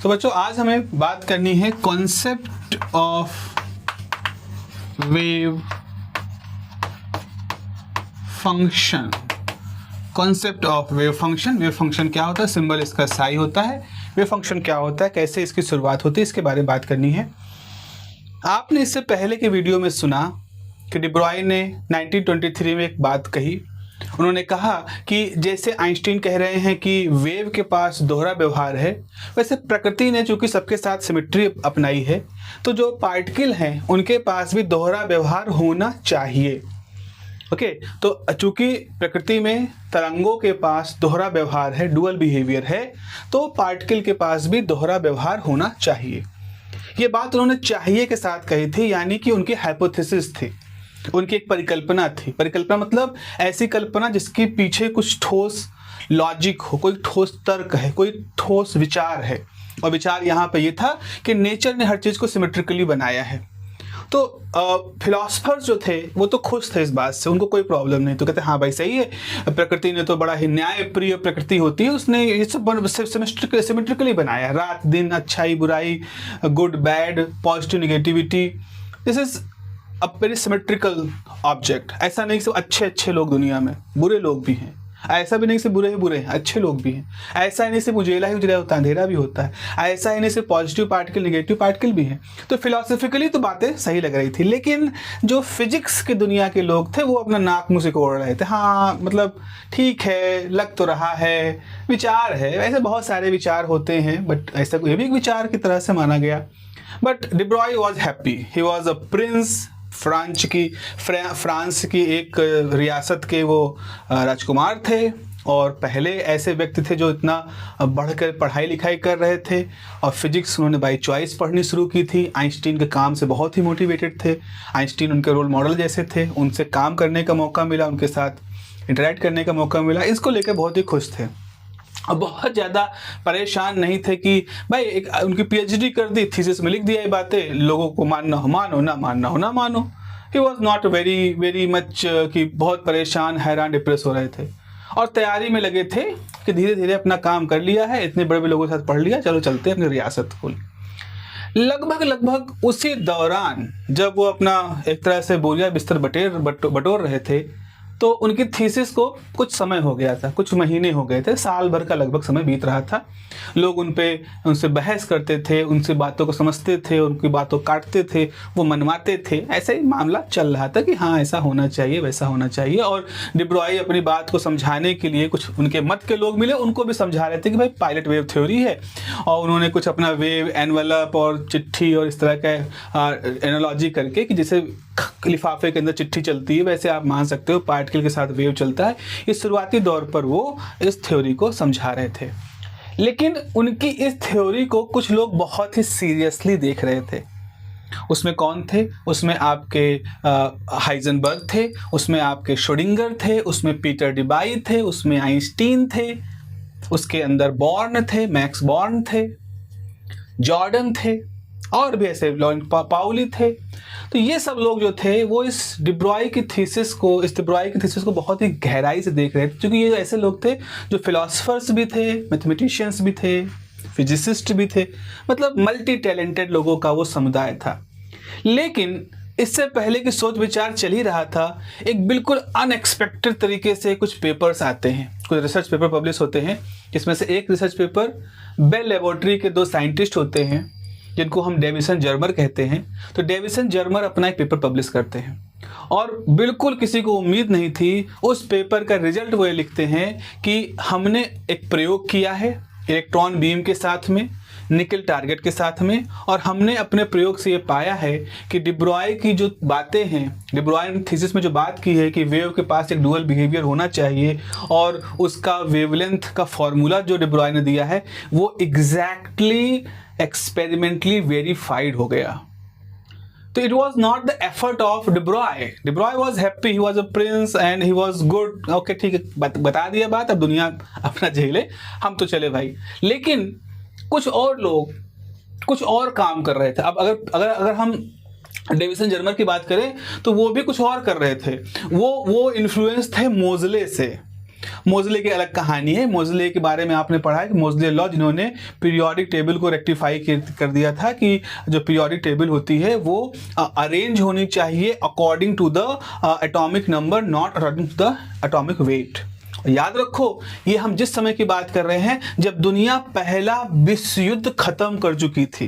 तो बच्चों आज हमें बात करनी है concept of wave function. Concept of wave function. Wave function क्या होता है, सिंबल इसका साई होता है। वेव फंक्शन क्या होता है, कैसे इसकी शुरुआत होती है, इसके बारे में बात करनी है। आपने इससे पहले के वीडियो में सुना कि डी ब्रॉय ने 1923 में एक बात कही। उन्होंने कहा कि जैसे आइंस्टीन कह रहे हैं कि वेव के पास दोहरा व्यवहार है, वैसे प्रकृति ने चूंकि सबके साथ सिमेट्री अपनाई है, तो जो पार्टिकल हैं उनके पास भी दोहरा व्यवहार होना चाहिए। ओके तो चूंकि प्रकृति में तरंगों के पास दोहरा व्यवहार है, डुअल बिहेवियर है, तो पार्टिकल के पास भी दोहरा व्यवहार होना चाहिए। ये बात उन्होंने चाहिए के साथ कही थी, यानी कि उनकी हाइपोथेसिस थी, उनकी एक परिकल्पना थी। परिकल्पना मतलब ऐसी कल्पना जिसके पीछे कुछ ठोस लॉजिक हो, कोई ठोस तर्क है, कोई ठोस विचार है। और विचार यहाँ पे ये था कि नेचर ने हर चीज़ को सिमेट्रिकली बनाया है। तो फिलोसफर्स जो थे वो तो खुश थे इस बात से, उनको कोई प्रॉब्लम नहीं। तो कहते हाँ भाई सही है, प्रकृति ने तो बड़ा ही न्याय प्रिय प्रकृति होती है, उसने ये सब सिमेट्रिकली बनाया, रात दिन, अच्छाई बुराई, good bad, positive negativity. This is a very symmetrical object. ऐसा नहीं कि अच्छे अच्छे लोग दुनिया में, बुरे लोग भी हैं। ऐसा भी नहीं कि बुरे ही बुरे हैं, अच्छे लोग भी हैं। ऐसा ही नहीं सिर्फ उजेला ही उजला होता है, अंधेरा भी होता है। ऐसा ही नहीं सिर्फ पॉजिटिव पार्टिकल निगेटिव पार्टिकल भी हैं। तो फिलोसफिकली तो बातें सही लग रही थी, लेकिन जो फिजिक्स की दुनिया के लोग थे वो अपना नाक मुंह सिकोड़ रहे थे। हाँ मतलब ठीक है, लग तो रहा है, विचार है, ऐसे बहुत सारे विचार होते हैं, बट ऐसा कोई भी एक विचार की तरह से माना गया। But D Broglie was happy, he was a prince. France की एक रियासत के वो राजकुमार थे, और पहले ऐसे व्यक्ति थे जो इतना बढ़कर पढ़ाई लिखाई कर रहे थे। और फिजिक्स उन्होंने बाई चॉइस पढ़नी शुरू की थी। आइंस्टीन के काम से बहुत ही मोटिवेटेड थे। आइंस्टीन उनके रोल मॉडल जैसे थे, उनसे काम करने का मौका मिला, उनके साथ इंटरेक्ट करने का मौका मिला। इसको लेकर बहुत ही खुश थे और बहुत ज़्यादा परेशान नहीं थे कि भाई एक उनकी पीएचडी कर दी, थीसिस में लिख दिया ये बातें, लोगों को मानना हो मानो, ना मानना हो ना मानो। He was not very much कि बहुत परेशान, हैरान, डिप्रेस हो रहे थे और तैयारी में लगे थे कि धीरे धीरे अपना काम कर लिया है, इतने बड़े बड़े लोगों के साथ पढ़ लिया, चलो चलते हैं अपनी रियासत को। लगभग उसी दौरान जब वो अपना एक तरह से बोरिया बिस्तर बटोर रहे थे, तो उनकी थीसिस को कुछ समय हो गया था, कुछ महीने हो गए थे, साल भर का लगभग समय बीत रहा था। लोग उनसे बहस करते थे, उनसे बातों को समझते थे, उनकी बातों काटते थे, वो मनवाते थे। ऐसे ही मामला चल रहा था कि हाँ ऐसा होना चाहिए, वैसा होना चाहिए। और डी ब्रॉय अपनी बात को समझाने के लिए कुछ उनके मत के लोग मिले, उनको भी समझा रहे थे कि भाई पायलट वेव थ्योरी है। और उन्होंने कुछ अपना वेव एनवलप और चिट्ठी और इस तरह का एनालॉजी करके कि जैसे लिफाफे के अंदर चिट्ठी चलती है, वैसे आप मान सकते हो पार्टिकल के साथ वेव चलता है। इस शुरुआती दौर पर वो इस थ्योरी को समझा रहे थे, लेकिन उनकी इस थ्योरी को कुछ लोग बहुत ही सीरियसली देख रहे थे। उसमें कौन थे? उसमें आपके हाइजेनबर्ग थे, उसमें आपके श्रोडिंगर थे, उसमें पीटर डिबाई थे, उसमें आइंस्टीन थे, उसके अंदर बॉर्न थे, मैक्स बॉर्न थे, जॉर्डन थे, और भी ऐसे लॉरेंट पाउली थे। तो ये सब लोग जो थे वो इस डी ब्रॉय की थीसिस को बहुत ही गहराई से देख रहे थे, क्योंकि ये ऐसे लोग थे जो फिलोसफर्स भी थे, मैथमेटिशियंस भी थे, फिजिसिस्ट भी थे, मतलब मल्टी टैलेंटेड लोगों का वो समुदाय था। लेकिन इससे पहले की सोच विचार चल ही रहा था, एक बिल्कुल अनएक्सपेक्टेड तरीके से कुछ पेपर्स आते हैं, कुछ रिसर्च पेपर पब्लिश होते हैं, जिसमें से एक रिसर्च पेपर बेल लेबोरेटरी के दो साइंटिस्ट होते हैं जिनको हम डेविसन जर्मर कहते हैं। तो डेविसन जर्मर अपना एक पेपर पब्लिश करते हैं और बिल्कुल किसी को उम्मीद नहीं थी। उस पेपर का रिजल्ट वो ये लिखते हैं कि हमने एक प्रयोग किया है इलेक्ट्रॉन बीम के साथ में, निकल टारगेट के साथ में, और हमने अपने प्रयोग से ये पाया है कि डी ब्रॉय की जो बातें हैं, डी ब्रॉय ने थीसिस में जो बात की है कि वेव के पास एक डुअल बिहेवियर होना चाहिए, और उसका वेवलेंथ का फॉर्मूला जो डी ब्रॉय ने दिया है वो एग्जैक्टली एक्सपेरिमेंटली वेरीफाइड हो गया। तो it was not the effort of D Broglie. D Broglie was happy, he was a prince and he was good. Okay ठीक है, बता दिया बात, अब दुनिया अपना झेले, हम तो चले भाई। लेकिन कुछ और लोग कुछ और काम कर रहे थे। अब अगर हम डेविसन जर्मर की बात करें तो वो भी कुछ और कर रहे थे। वो इन्फ्लुएंस थे मोजले से। मोज़ले की अलग कहानी है। मोज़ले के बारे में आपने पढ़ा है कि मोज़ले लॉ, जिन्होंने पीरियोडिक टेबल को रेक्टिफाई कर दिया था कि जो पीरियोडिक टेबल होती है वो अरेंज होनी चाहिए according to the atomic number, not according to the atomic weight. याद रखो, ये हम जिस समय की बात कर रहे हैं जब दुनिया पहला विश्व युद्ध खत्म कर चुकी थी।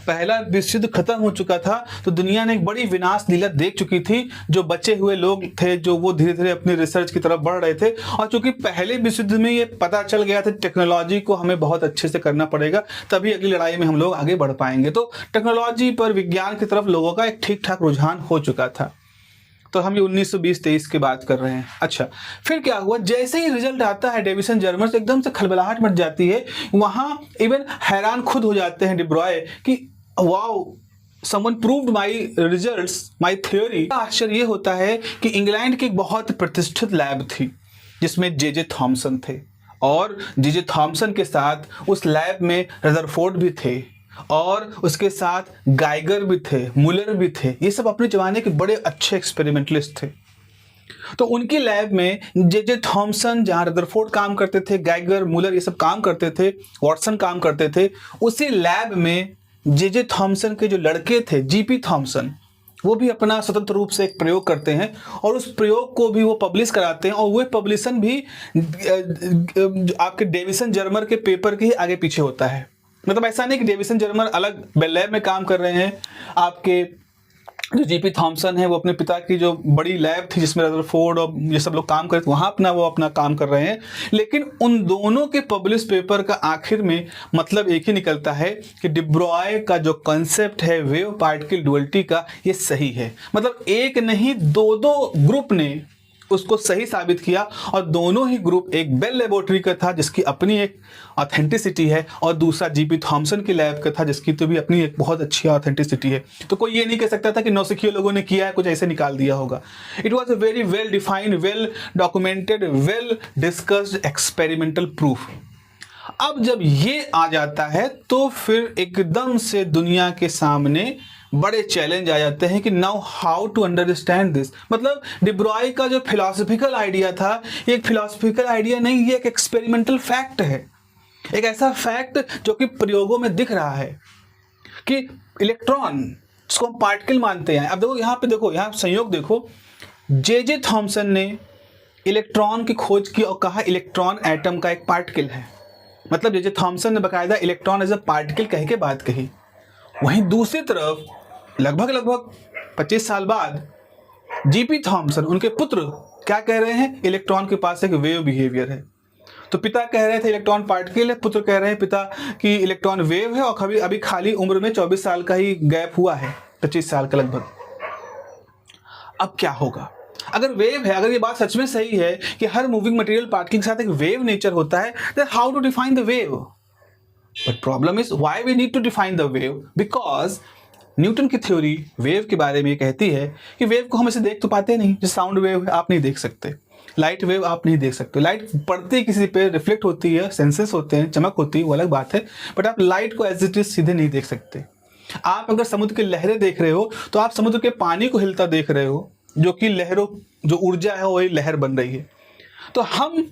पहला विश्व युद्ध खत्म हो चुका था तो दुनिया ने एक बड़ी विनाश लीला देख चुकी थी। जो बचे हुए लोग थे जो वो धीरे धीरे अपनी रिसर्च की तरफ बढ़ रहे थे, और चूंकि पहले विश्व युद्ध में ये पता चल गया था टेक्नोलॉजी को हमें बहुत अच्छे से करना पड़ेगा, तभी अगली लड़ाई में हम लोग आगे बढ़ पाएंगे। तो टेक्नोलॉजी पर, विज्ञान की तरफ लोगों का एक ठीक ठाक रुझान हो चुका था। तो हम ये 1920-23 की बात कर रहे हैं। अच्छा, फिर क्या हुआ, जैसे ही रिजल्ट आता है डेविसन जर्मर से एकदम से खलबलाहट मच जाती है। वहां इवन हैरान खुद हो जाते हैं डिब्रॉय कि wow, someone proved my results, my theory. आश्चर्य ये होता है कि इंग्लैंड की एक बहुत प्रतिष्ठित लैब थी जिसमें जे थॉमसन थे, और जे थॉमसन के साथ उस लैब में रदरफोर्ड भी थे, और उसके साथ गाइगर भी थे, मुलर भी थे। ये सब अपने जमाने के बड़े अच्छे एक्सपेरिमेंटलिस्ट थे। तो उनकी लैब में जे थॉमसन, जहाँ रदरफोर्ड काम करते थे, गाइगर, मुलर ये सब काम करते थे, वॉटसन काम करते थे, उसी लैब में जे थॉमसन के जो लड़के थे, जीपी थॉमसन, वो भी अपना स्वतंत्र रूप से एक प्रयोग करते हैं, और उस प्रयोग को भी वो पब्लिश कराते हैं। और वो पब्लिशन भी आपके डेविसन जर्मर के पेपर के ही आगे पीछे होता है। मतलब ऐसा नहीं कि डेविसन जर्मर अलग लैब में काम कर रहे हैं, आपके जो जीपी थॉमसन है वो अपने पिता की जो बड़ी लैब थी जिसमें रदरफोर्ड और ये सब लोग काम करते, वहाँ वो अपना काम कर रहे हैं। लेकिन उन दोनों के पब्लिश पेपर का आखिर में मतलब एक ही निकलता है कि डिब्रॉय का जो कॉन्सेप्ट है वेव पार्टिकल डुअलिटी का, ये सही है। मतलब एक नहीं, दो ग्रुप ने उसको सही साबित किया, और दोनों ही ग्रुप, एक बेल लेबोरेटरी का था जिसकी अपनी एक ऑथेंटिसिटी है, और दूसरा जीपी थॉमसन की लैब का था जिसकी तो भी अपनी एक बहुत अच्छी ऑथेंटिसिटी है। तो कोई ये नहीं कह सकता था कि नौसिखिए लोगों ने किया है, कुछ ऐसे निकाल दिया होगा। It was a very well defined, well documented, well discussed experimental proof. अब जब ये आ जाता है तो फिर एकदम से दुनिया के सामने बड़े चैलेंज आ जाते हैं कि now how to understand this. मतलब डिब्रॉय का जो फिलोसफिकल आइडिया था, ये एक फिलोसफिकल आइडिया नहीं, ये एक एक्सपेरिमेंटल फैक्ट है। एक ऐसा फैक्ट जो कि प्रयोगों में दिख रहा है कि इलेक्ट्रॉन, जिसको हम पार्टिकल मानते हैं। अब देखो यहाँ पे, देखो यहाँ संयोग देखो, जे थॉमसन ने इलेक्ट्रॉन की खोज की और कहा इलेक्ट्रॉन एटम का एक पार्टिकल है। मतलब जे थॉमसन ने बाकायदा इलेक्ट्रॉन एज अ पार्टिकल कह के बात कही। वहीं दूसरी तरफ लगभग 25 साल बाद जीपी थॉमसन, उनके पुत्र, क्या कह रहे हैं, इलेक्ट्रॉन के पास एक वेव बिहेवियर है। तो पिता कह रहे थे इलेक्ट्रॉन पार्टिकल है, पुत्र कह रहे हैं पिता की इलेक्ट्रॉन वेव है, और अभी खाली उम्र में 24 साल का ही गैप हुआ है, 25 साल का लगभग। अब क्या होगा अगर वेव है, अगर ये बात सच में सही है कि हर मूविंग मटेरियल पार्टिकल के साथ एक वेव नेचर होता है, then how to define the wave? But problem is why we need to define the wave? Because Newton की थ्योरी वेव के बारे में ये कहती है कि वेव को हम ऐसे देख तो पाते नहीं। जैसे साउंड वेव आप नहीं देख सकते, लाइट वेव आप नहीं देख सकते। लाइट पड़ते किसी पे रिफ्लेक्ट होती है, सेंसेस होते हैं, चमक होती है, वो अलग बात है, बट आप लाइट को एज इट इज सीधे नहीं देख सकते। आप अगर समुद्र की लहरें देख रहे हो तो आप समुद्र के पानी को हिलता देख रहे हो, जो कि लहरों, जो ऊर्जा है वही लहर बन रही है। तो हम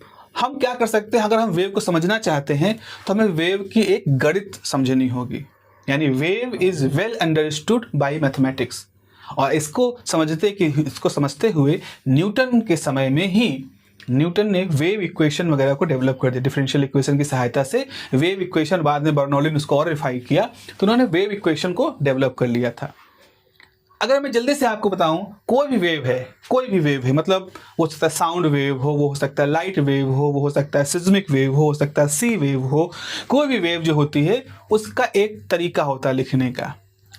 क्या कर सकते हैं, अगर हम वेव को समझना चाहते हैं तो हमें वेव की एक गणित समझनी होगी। यानी wave is well understood by mathematics. और इसको समझते हुए न्यूटन के समय में ही न्यूटन ने वेव इक्वेशन वगैरह को डेवलप कर दिया। डिफरेंशियल इक्वेशन की सहायता से वेव इक्वेशन, बाद में बर्नौली ने उसको और रिफाइन किया, तो उन्होंने वेव इक्वेशन को डेवलप कर लिया था। अगर मैं जल्दी से आपको बताऊं, कोई भी वेव है, मतलब वो हो सकता है साउंड वेव हो, वो हो सकता है लाइट वेव हो, वो हो सकता है सिस्मिक वेव हो सकता है सी वेव हो। कोई भी वेव जो होती है उसका एक तरीका होता है लिखने का।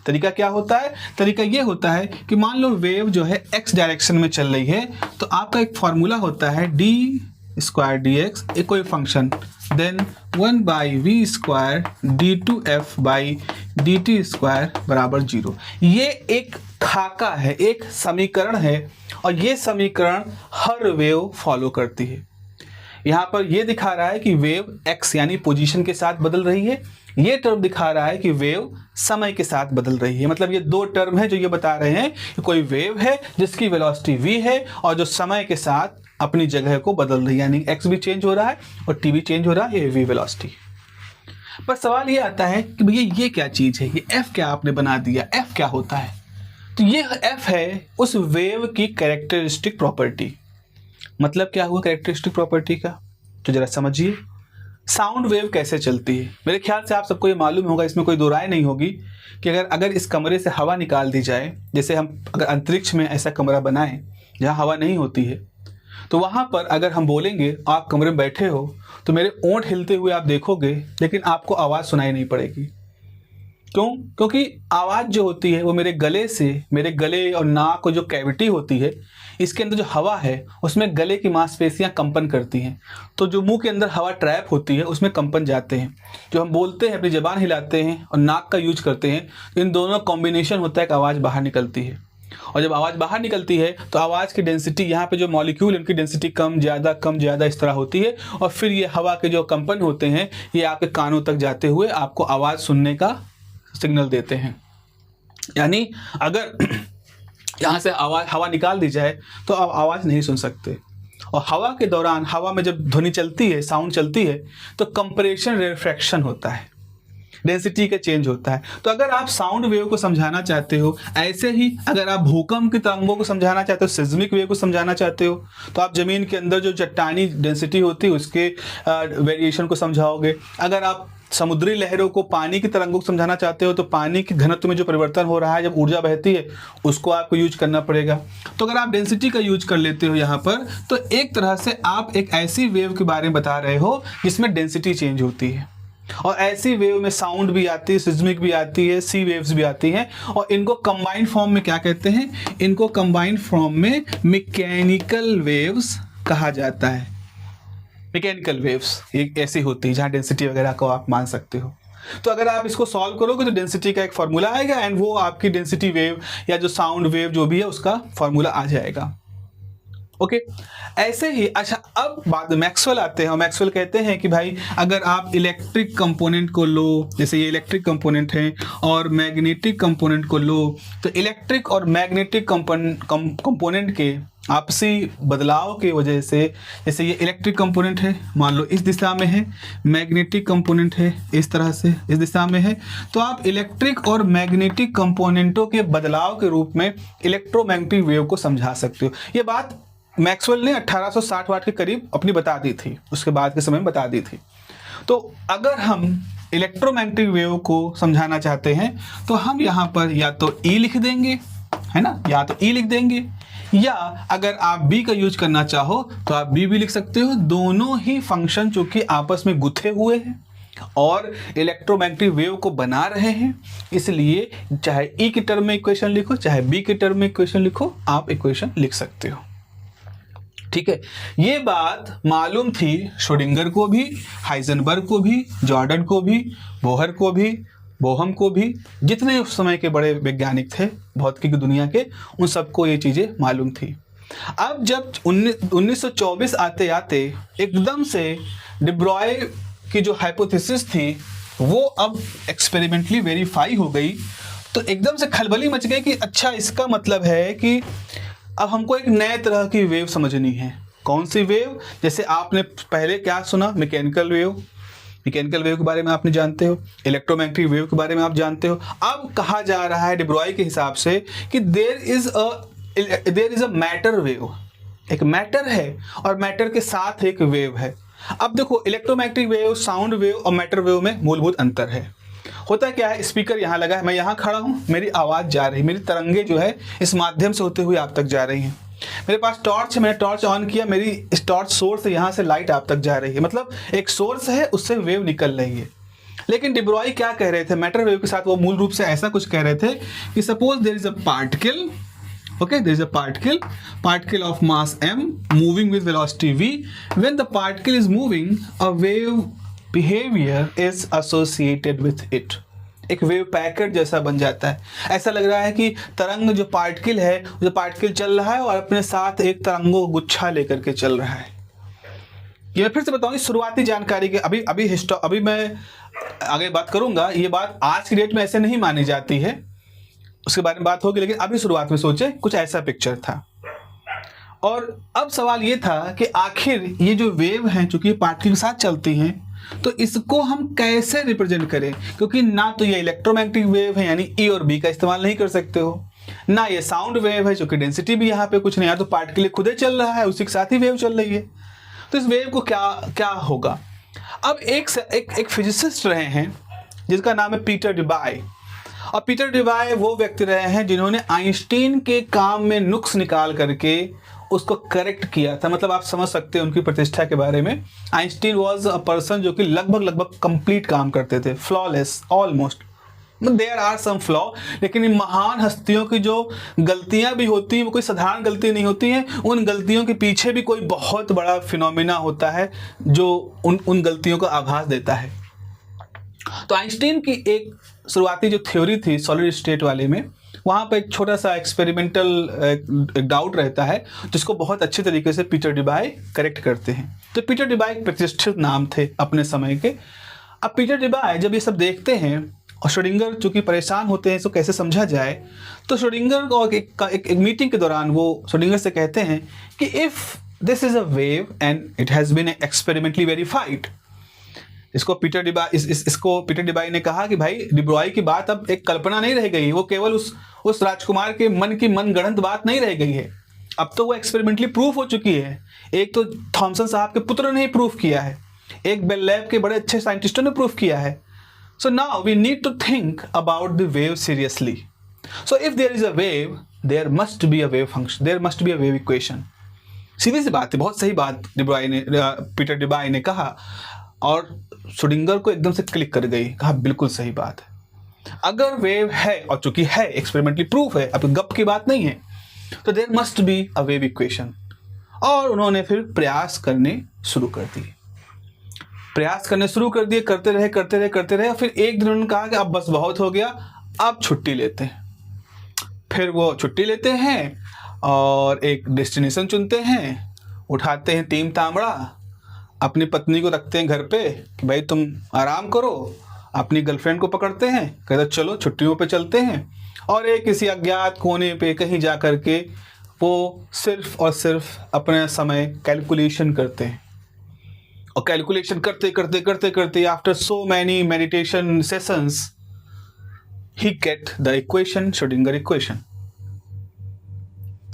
तरीका क्या होता है? तरीका ये होता है कि मान लो वेव जो है x डायरेक्शन में चल रही है, तो आपका एक फॉर्मूला होता है d² dx, एक कोई फंक्शन, देन 1/v² d2f/dt² बराबर 0। ये एक खाका है, एक समीकरण है, और ये समीकरण हर वेव फॉलो करती है। यहाँ पर ये दिखा रहा है कि वेव x यानी पोजीशन के साथ बदल रही है, ये टर्म दिखा रहा है कि वेव समय के साथ बदल रही है। मतलब ये दो टर्म है जो ये बता रहे हैं कि कोई वेव है जिसकी वेलोसिटी v है और जो समय के साथ अपनी जगह को बदल रही है, यानी एक्स भी चेंज हो रहा है और टी भी चेंज हो रहा है, ये वी वेलोसिटी। पर सवाल ये आता है कि भैया ये क्या चीज़ है, ये एफ क्या आपने बना दिया, एफ क्या होता है? तो ये एफ है उस वेव की कैरेक्टरिस्टिक प्रॉपर्टी। मतलब क्या हुआ कैरेक्टरिस्टिक प्रॉपर्टी का, तो जरा समझिए। साउंड वेव कैसे चलती है? मेरे ख्याल से आप सबको ये मालूम होगा, इसमें कोई दो राय नहीं होगी कि अगर इस कमरे से हवा निकाल दी जाए, जैसे हम अगर अंतरिक्ष में ऐसा कमरा बनाएं जहाँ हवा नहीं होती है, तो वहाँ पर अगर हम बोलेंगे, आप कमरे में बैठे हो तो मेरे ओंठ हिलते हुए आप देखोगे, लेकिन आपको आवाज़ सुनाई नहीं पड़ेगी। क्यों? क्योंकि आवाज़ जो होती है वो मेरे गले और नाक को जो कैविटी होती है, इसके अंदर जो हवा है उसमें गले की मांसपेशियां कंपन करती हैं, तो जो मुंह के अंदर हवा ट्रैप होती है उसमें कंपन जाते हैं। जो हम बोलते हैं, अपनी ज़बान हिलाते हैं और नाक का यूज करते हैं, तो इन दोनों कॉम्बिनेशन होता है कि आवाज़ बाहर निकलती है। और जब आवाज़ बाहर निकलती है तो आवाज़ की डेंसिटी, यहाँ पे जो मॉलिक्यूल उनकी डेंसिटी कम ज़्यादा इस तरह होती है, और फिर ये हवा के जो कंपन होते हैं ये आपके कानों तक जाते हुए आपको आवाज़ सुनने का सिग्नल देते हैं। यानी अगर यहाँ से हवा निकाल दी जाए तो आप आवाज़ नहीं सुन सकते। और हवा के दौरान, हवा में जब ध्वनि चलती है, साउंड चलती है, तो कंप्रेशन रिफ्रैक्शन होता है, डेंसिटी का चेंज होता है। तो अगर आप साउंड वेव को समझाना चाहते हो, ऐसे ही अगर आप भूकंप की तरंगों को समझाना चाहते हो, सिस्मिक वेव को समझाना चाहते हो, तो आप ज़मीन के अंदर जो चट्टानी डेंसिटी होती है उसके वेरिएशन को समझाओगे। अगर आप समुद्री लहरों को, पानी की तरंगों को समझाना चाहते हो, तो पानी के घनत्व में जो परिवर्तन हो रहा है जब ऊर्जा बहती है, उसको आपको यूज करना पड़ेगा। तो अगर आप डेंसिटी का यूज कर लेते हो यहाँ पर, तो एक तरह से आप एक ऐसी वेव के बारे में बता रहे हो जिसमें डेंसिटी चेंज होती है। और ऐसी वेव में साउंड भी आती है, सिस्मिक भी आती है, सी वेव्स भी आती हैं, और इनको कंबाइंड फॉर्म में क्या कहते हैं? इनको कंबाइंड फॉर्म में मैकेनिकल वेव्स कहा जाता है। मैकेनिकल वेव्स एक ऐसी होती है जहाँ डेंसिटी वगैरह को आप मान सकते हो। तो अगर आप इसको सॉल्व करोगे तो डेंसिटी का एक फार्मूला आएगा, एंड वो आपकी डेंसिटी वेव या जो साउंड वेव जो भी है उसका फार्मूला आ जाएगा। ओके, ऐसे ही। अच्छा, अब बाद में मैक्सवेल आते हैं, और मैक्सवेल कहते हैं कि भाई अगर आप इलेक्ट्रिक कंपोनेंट को लो, जैसे ये इलेक्ट्रिक कंपोनेंट है, और मैग्नेटिक कंपोनेंट को लो, तो इलेक्ट्रिक और मैग्नेटिक कंपोनेंट के आपसी बदलाव की वजह से, जैसे ये इलेक्ट्रिक कंपोनेंट है, मान लो इस दिशा में है, मैग्नेटिक कंपोनेंट है इस तरह से इस दिशा में है, तो आप इलेक्ट्रिक और मैग्नेटिक कंपोनेंटों के बदलाव के रूप में इलेक्ट्रोमैग्नेटिक वेव को समझा सकते हो। ये बात मैक्सवेल ने 1860 वाट के करीब अपनी बता दी थी, उसके बाद के समय में बता दी थी। तो अगर हम इलेक्ट्रोमैग्नेटिक वेव को समझाना चाहते हैं तो हम यहाँ पर या तो ई लिख देंगे, है ना, या तो ई लिख देंगे, या अगर आप बी का यूज करना चाहो तो आप बी भी लिख सकते हो। दोनों ही फंक्शन चूंकि आपस में गुथे हुए हैं और इलेक्ट्रोमैग्नेटिक वेव को बना रहे हैं, इसलिए चाहे ई की टर्म में इक्वेशन लिखो, चाहे बी की टर्म में इक्वेशन लिखो, आप इक्वेशन लिख सकते हो। ठीक है, ये बात मालूम थी श्रोडिंगर को भी, हाइजेनबर्ग को भी, जॉर्डन को भी, बोहर को भी, बोहम को भी, जितने उस समय के बड़े वैज्ञानिक थे भौतिकी की दुनिया के, उन सबको ये चीज़ें मालूम थी। अब जब 1924 आते आते एकदम से डिब्रॉय की जो हाइपोथेसिस थी वो अब एक्सपेरिमेंटली वेरीफाई हो गई, तो एकदम से खलबली मच गई कि अच्छा, इसका मतलब है कि अब हमको एक नए तरह की वेव समझनी है। कौन सी वेव? जैसे आपने पहले क्या सुना, मैकेनिकल वेव, मैकेनिकल वेव के बारे में आपने जानते हो, इलेक्ट्रोमैग्नेटिक वेव के बारे में आप जानते हो। अब कहा जा रहा है डिब्रॉय के हिसाब से कि there is a matter wave, एक मैटर है और मैटर के साथ एक वेव है। अब देखो, इलेक्ट्रोमैग्नेटिक वेव, साउंड वेव और मैटर वेव में मूलभूत अंतर है। होता क्या है, स्पीकर यहाँ लगा है, मैं यहाँ खड़ा हूँ, मेरी आवाज़ जा रही, मेरी तरंगे जो है इस माध्यम से होते हुए आप तक जा रही हैं। मेरे पास टॉर्च है, मैंने टॉर्च ऑन किया, मेरी इस टॉर्च सोर्स से यहाँ से लाइट आप तक जा रही है, मतलब एक सोर्स है, उससे वेव निकल रही है। लेकिन डिब्रॉय क्या कह रहे थे मैटर वेव के साथ? वो मूल रूप से ऐसा कुछ कह रहे थे कि suppose there is a particle, okay, there is a particle of mass m moving with velocity v. When the particle is moving, a wave behavior is associated with it. एक वेव पैकेट जैसा बन जाता है। ऐसा लग रहा है कि तरंग जो पार्टिकल है, जो पार्टिकल चल रहा है और अपने साथ एक तरंगों गुच्छा लेकर के चल रहा है। ये फिर से बताऊँ, शुरुआती जानकारी के अभी मैं आगे बात करूंगा। ये बात आज की डेट में ऐसे नहीं मानी जाती है, उसके बारे में बात होगी, लेकिन अभी शुरुआत में सोचे कुछ ऐसा पिक्चर था। और अब सवाल ये था कि आखिर ये जो वेव हैं चूंकि पार्टिकल के साथ चलती हैं तो इसको हम कैसे रिप्रेजेंट करें, क्योंकि ना तो ये इलेक्ट्रोमैग्नेटिक वेव है यानी ई और बी का इस्तेमाल नहीं कर सकते हो, ना ये साउंड वेव है क्योंकि डेंसिटी भी यहाँ पे कुछ नहीं है, तो पार्टिकल खुद ही चल रहा है, उसी के साथ ही वेव चल रही है। तो इस वेव को क्या क्या होगा। अब एक फिजिसिस्ट रहे हैं जिसका नाम है पीटर डिबाय, और पीटर डिबाय वो व्यक्ति रहे हैं जिन्होंने आइंस्टीन के काम में नुक्स निकाल करके उसको करेक्ट किया था। मतलब आप समझ सकते हैं उनकी प्रतिष्ठा के बारे में। आइंस्टीन वाज अ पर्सन जो कि लगभग कंप्लीट काम करते थे, flawless almost. There are some flaw, लेकिन इन महान हस्तियों की जो गलतियां भी होती हैं वो कोई साधारण गलती नहीं होती हैं, उन गलतियों के पीछे भी कोई बहुत बड़ा फिनोमिना होता है जो उन गलतियों का आभास देता है। तो आइंस्टीन की एक शुरुआती जो थ्योरी थी सॉलिड स्टेट वाले में, वहाँ पर एक छोटा सा एक्सपेरिमेंटल एक डाउट रहता है जिसको बहुत अच्छे तरीके से पीटर डिबाय करेक्ट करते हैं। तो पीटर डिबाय एक प्रतिष्ठित नाम थे अपने समय के। अब पीटर डिबाय जब ये सब देखते हैं और श्रोडिंगर चूंकि परेशान होते हैं इसको कैसे समझा जाए, तो श्रोडिंगर को एक मीटिंग के दौरान वो श्रोडिंगर से कहते हैं कि if this is a wave and it has been experimentally verified. इसको पीटर डिबाय ने कहा कि भाई डिब्रॉय की बात अब एक कल्पना नहीं रह गई, वो केवल उस राजकुमार के मन की मनगढ़ंत बात नहीं रह गई है, अब तो वो एक्सपेरिमेंटली प्रूफ हो चुकी है। एक तो थॉमसन साहब के पुत्र ने ही प्रूफ किया है, एक बेल लैब के बड़े अच्छे साइंटिस्टों ने प्रूफ किया है। So now we need to think about the wave seriously. So if there is a wave there must be a wave function, there must be a wave equation. सीधी सी बात है, बहुत सही बात पीटर डिबाय ने कहा और श्रोडिंगर को एकदम से क्लिक कर गई, कहा बिल्कुल सही बात है। अगर वेव है और चूंकि है एक्सपेरिमेंटली प्रूफ है, अब गप की बात नहीं है, तो there must be a wave equation. और उन्होंने फिर प्रयास करने शुरू कर दिए, करते रहे। फिर एक दिन उन्होंने कहा कि अब बस बहुत हो गया, अब छुट्टी लेते हैं। फिर वो छुट्टी लेते हैं और एक डेस्टिनेशन चुनते हैं, उठाते हैं टीम तांबड़ा, अपनी पत्नी को रखते हैं घर पे कि भाई तुम आराम करो, अपनी गर्लफ्रेंड को पकड़ते हैं, कहते चलो छुट्टियों पे चलते हैं, और एक किसी अज्ञात कोने पे कहीं जा कर के वो सिर्फ और सिर्फ अपना समय कैलकुलेशन करते हैं। और कैलकुलेशन करते after so many meditation sessions he get the equation, Schrodinger equation.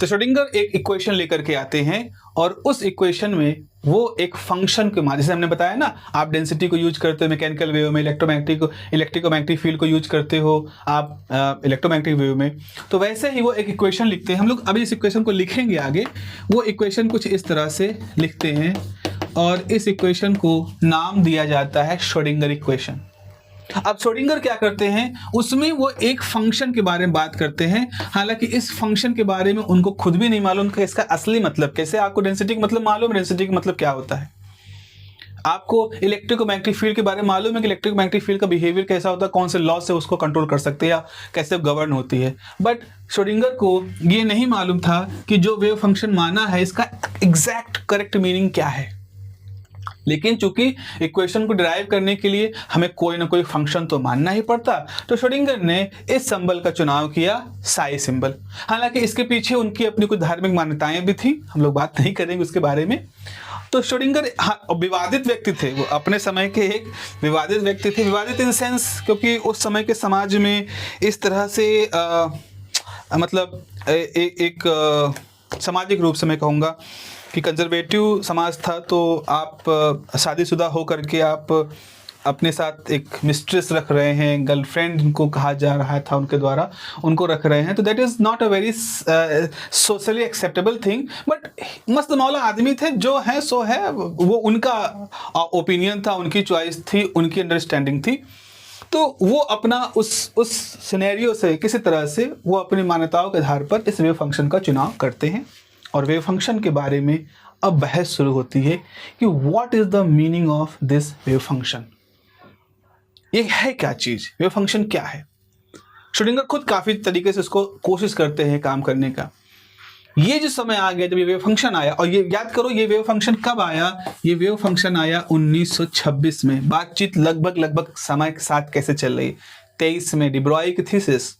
तो श्रोडिंगर एक इक्वेशन लेकर के आते हैं और उस इक्वेशन में वो एक फंक्शन के माध्यम, जैसे हमने बताया ना, आप डेंसिटी को यूज करते हो मैकेनिकल वेव में, इलेक्ट्रिकोमैग्नेटिक फील्ड को यूज करते हो आप इलेक्ट्रोमैग्नेटिक वेव में, तो वैसे ही वो एक इक्वेशन लिखते हैं। हम लोग अभी इस इक्वेशन को लिखेंगे आगे। वो इक्वेशन कुछ इस तरह से लिखते हैं और इस इक्वेशन को नाम दिया जाता है श्रोडिंगर इक्वेशन। अब श्रोडिंगर क्या करते हैं, उसमें वो एक फंक्शन के बारे में बात करते हैं, हालांकि इस फंक्शन के बारे में उनको खुद भी नहीं मालूम कि इसका असली मतलब कैसे। आपको डेंसिटी का मतलब मालूम है, डेंसिटी का मतलब क्या होता है, आपको इलेक्ट्रिकोमैग्नेटिक फील्ड के बारे में मालूम है कि इलेक्ट्रिकोमैग्नेटिक फील्ड का बिहेवियर कैसा होता है, कौन से लॉ से उसको कंट्रोल कर सकते हैं या कैसे गवर्न होती है। बट श्रोडिंगर को ये नहीं मालूम था कि जो वेव फंक्शन माना है इसका एग्जैक्ट करेक्ट मीनिंग क्या है। लेकिन चूंकि इक्वेशन को डिराइव करने के लिए हमें कोई ना कोई फंक्शन तो मानना ही पड़ता, तो श्रोडिंगर ने इस सिंबल का चुनाव किया, साई सिंबल। हालांकि इसके पीछे उनकी अपनी कुछ धार्मिक मान्यताएं भी थी, हम लोग बात नहीं करेंगे उसके बारे में। तो श्रोडिंगर विवादित व्यक्ति थे, वो अपने समय के एक विवादित व्यक्ति थे। विवादित इन सेंस क्योंकि उस समय के समाज में इस तरह से मतलब एक सामाजिक रूप से मैं कहूँगा कि कंजर्वेटिव समाज था। तो आप शादीशुदा हो करके आप अपने साथ एक मिस्ट्रेस रख रहे हैं, गर्लफ्रेंड जिनको कहा जा रहा था उनके द्वारा, उनको रख रहे हैं, तो that is not a very socially acceptable thing. But मस्त मौला आदमी थे, जो है सो है, वो उनका ओपिनियन था, उनकी चॉइस थी, उनकी अंडरस्टैंडिंग थी। तो वो अपना उस सिनेरियो से किसी तरह से वो अपनी मान्यताओं के आधार पर इस वेव फंक्शन का चुनाव करते हैं। और वेव फंक्शन के बारे में अब बहस शुरू होती है कि what is the meaning of this wave function, ये है क्या चीज, वेव फंक्शन क्या है। श्रोडिंगर खुद काफी तरीके से इसको कोशिश करते हैं काम करने का। ये जो समय आ गया जब ये वेव फंक्शन आया, और ये याद करो ये वेव फंक्शन कब आया, ये वेव फंक्शन आया 1926 में। बातचीत लगभग समय के साथ कैसे चल रही, 23 में डिब्रॉय की थीसिस,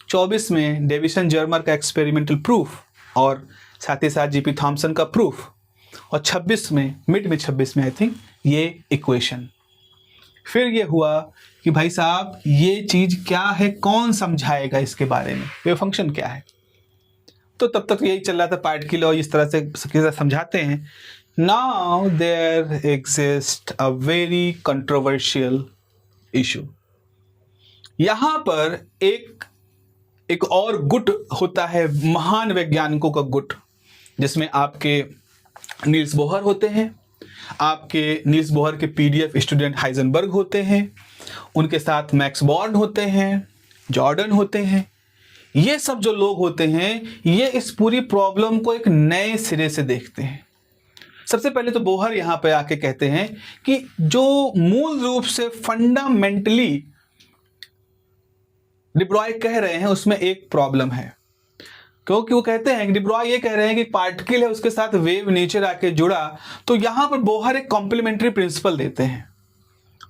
24 में डेविसन जर्मर का एक्सपेरिमेंटल प्रूफ, और साथ ही साथ जीपी थॉमसन का प्रूफ, और 26 में, मिड में 26 में आई थिंक, ये इक्वेशन। फिर ये हुआ कि भाई साहब ये चीज क्या है, कौन समझाएगा इसके बारे में, वेव फंक्शन क्या है। तो तब तक यही चल रहा था, पार्टिकल लॉ इस तरह से समझाते हैं। Now there exist a very controversial issue. यहां पर एक और गुट होता है, महान वैज्ञानिकों का गुट, जिसमें आपके नील्स बोहर होते हैं, आपके नील्स बोहर के पीडीएफ स्टूडेंट हाइजेनबर्ग होते हैं, उनके साथ मैक्स बॉर्न होते हैं, जॉर्डन होते हैं। ये सब जो लोग होते हैं, ये इस पूरी प्रॉब्लम को एक नए सिरे से देखते हैं। सबसे पहले तो बोहर यहां पे आके कहते हैं कि जो मूल रूप से फंडामेंटली डिब्रॉय कह रहे हैं उसमें एक प्रॉब्लम है, क्योंकि वो कहते हैं कि डिब्रॉय ये कह रहे हैं कि पार्टिकल है, उसके साथ वेव नेचर आके जुड़ा। तो यहां पर बोहर एक कॉम्प्लीमेंट्री प्रिंसिपल देते हैं।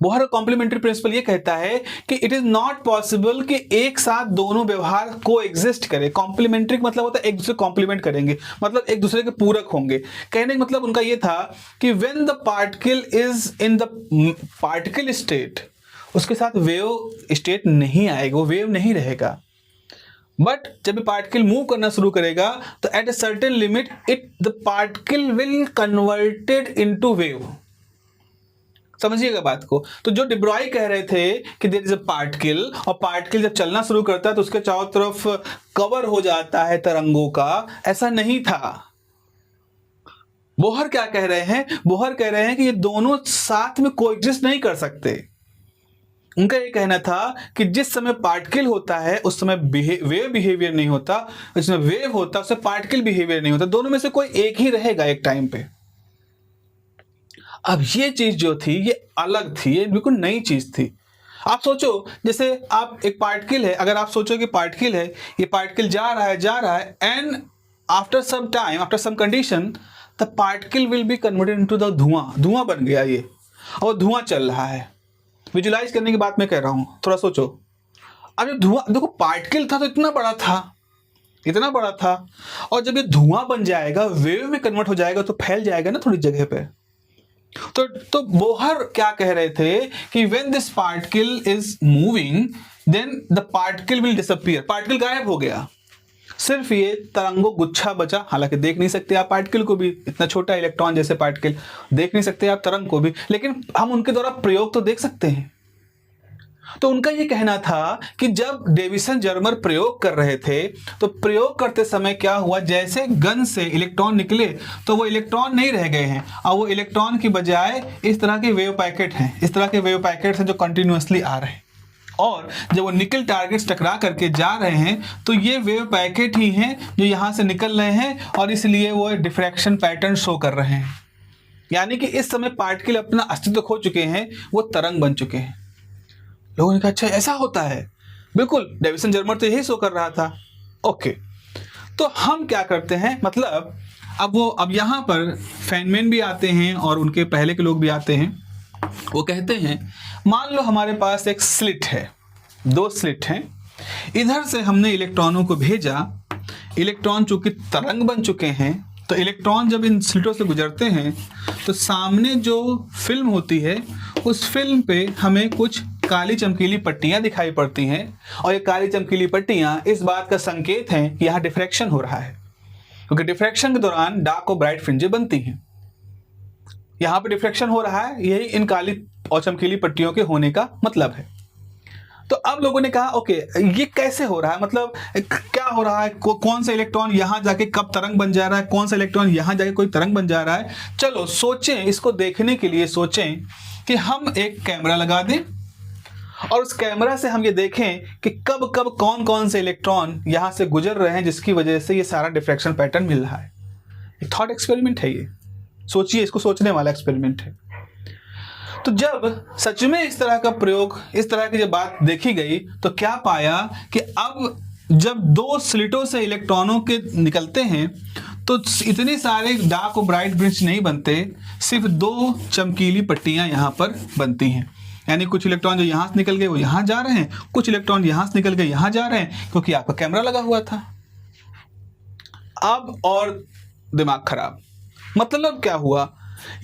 बोहर का कॉम्प्लीमेंट्री प्रिंसिपल ये कहता है कि इट इज नॉट पॉसिबल कि एक साथ दोनों व्यवहार को एग्जिस्ट करे। कॉम्प्लीमेंट्री मतलब होता है एक दूसरे कॉम्प्लीमेंट करेंगे, मतलब एक दूसरे के पूरक होंगे। कहने का मतलब उनका ये था कि when the particle is in the particle state, उसके साथ वेव स्टेट नहीं आएगा, वो वेव नहीं रहेगा। बट जब पार्टिकल मूव करना शुरू करेगा तो at a certain limit the particle will converted into wave. समझिएगा बात को। तो जो डिब्रॉय कह रहे थे कि देयर इज अ पार्टिकल, और पार्टिकल जब चलना शुरू करता है तो उसके चारों तरफ कवर हो जाता है तरंगों का, ऐसा नहीं था। बोहर क्या कह रहे हैं? बोहर कह रहे हैं कि ये दोनों साथ में कोएग्जिस्ट नहीं कर सकते। उनका ये कहना था कि जिस समय पार्टिकल होता है उस समय वेव बिहेवियर नहीं होता, जिसमें वेव होता है उसमें पार्टिकल बिहेवियर नहीं होता, दोनों में से कोई एक ही रहेगा एक टाइम पे। अब ये चीज जो थी ये अलग थी, ये बिल्कुल नई चीज थी। आप सोचो, जैसे आप एक पार्टिकल है, अगर आप सोचो कि पार्टिकल है, ये पार्टिकल जा रहा है and after some time, after some condition the particle will be converted into the धुआं बन गया ये, और धुआं चल रहा है। विजुलाइज करने की बात मैं कह रहा हूं, थोड़ा सोचो। अब ये धुआं, देखो पार्टिकल था तो इतना बड़ा था, और जब ये धुआं बन जाएगा, वेव में कन्वर्ट हो जाएगा तो फैल जाएगा ना थोड़ी जगह पे। तो बोहर क्या कह रहे थे कि when this particle is moving then the particle will disappear, particle गायब हो गया, सिर्फ ये तरंगों गुच्छा बचा। हालांकि देख नहीं सकते आप पार्टिकल को भी, इतना छोटा इलेक्ट्रॉन जैसे पार्टिकल, देख नहीं सकते आप तरंग को भी, लेकिन हम उनके द्वारा प्रयोग तो देख सकते हैं। तो उनका ये कहना था कि जब डेविसन जर्मर प्रयोग कर रहे थे तो प्रयोग करते समय क्या हुआ, जैसे गन से इलेक्ट्रॉन निकले तो वो इलेक्ट्रॉन नहीं रह गए हैं, और वो इलेक्ट्रॉन की बजाय इस तरह के वेव पैकेट हैं, इस तरह के वेव पैकेट्स हैं जो कंटिन्यूअसली आ रहे हैं, और जब वो निकल टारगेट्स टकरा करके जा रहे हैं तो ये वेव पैकेट ही हैं जो यहाँ से निकल रहे हैं, और इसलिए वो डिफ्रैक्शन पैटर्न शो कर रहे हैं। यानी कि इस समय पार्टिकल अपना अस्तित्व खो चुके हैं, वो तरंग बन चुके हैं। लोगों ने कहा अच्छा ऐसा होता है, बिल्कुल डेविसन जर्मर तो यही शो कर रहा था। ओके, तो हम क्या करते हैं, मतलब अब यहाँ पर फेनमैन भी आते हैं और उनके पहले के लोग भी आते हैं। वो कहते हैं मान लो हमारे पास एक स्लिट है, दो स्लिट हैं, इधर से हमने इलेक्ट्रॉनों को भेजा, इलेक्ट्रॉन चूंकि तरंग बन चुके हैं तो इलेक्ट्रॉन जब इन स्लिटों से गुजरते हैं तो सामने जो फिल्म होती है उस फिल्म पे हमें कुछ काली चमकीली पट्टियां दिखाई पड़ती हैं, और ये काली चमकीली पट्टियां इस बात का संकेत हैं कि यहाँ डिफ्रैक्शन हो रहा है, क्योंकि डिफ्रैक्शन के दौरान डार्क और ब्राइट फ्रिंजें बनती हैं। यहाँ पे डिफ्रैक्शन हो रहा है, यही इन काली और चमकीली पट्टियों के होने का मतलब है। तो अब लोगों ने कहा ओके ये कैसे हो रहा है, मतलब क्या हो रहा है, कौन सा इलेक्ट्रॉन यहाँ जाके कब तरंग बन जा रहा है, कौन सा इलेक्ट्रॉन यहाँ जाके कोई तरंग बन जा रहा है। चलो सोचें, इसको देखने के लिए सोचें कि हम एक कैमरा लगा दें और उस कैमरा से हम ये देखें कि कब कब कौन कौन से इलेक्ट्रॉन यहाँ से गुजर रहे हैं, जिसकी वजह से ये सारा डिफ्रैक्शन पैटर्न मिल रहा है। एक थॉट एक्सपेरिमेंट है ये, सोचिए, इसको सोचने वाला एक्सपेरिमेंट है। तो जब सच में इस तरह का प्रयोग, इस तरह की जब बात देखी गई तो क्या पाया कि अब जब दो स्लिटों से इलेक्ट्रॉनों के निकलते हैं तो इतने सारे डार्क और ब्राइट फ्रिंज नहीं बनते, सिर्फ दो चमकीली पट्टियां यहाँ पर बनती हैं। यानी कुछ इलेक्ट्रॉन जो यहाँ से निकल गए वो यहाँ जा रहे हैं, कुछ इलेक्ट्रॉन यहाँ से निकल गए यहाँ जा रहे हैं, क्योंकि आपका कैमरा लगा हुआ था। अब और दिमाग खराब। मतलब क्या हुआ,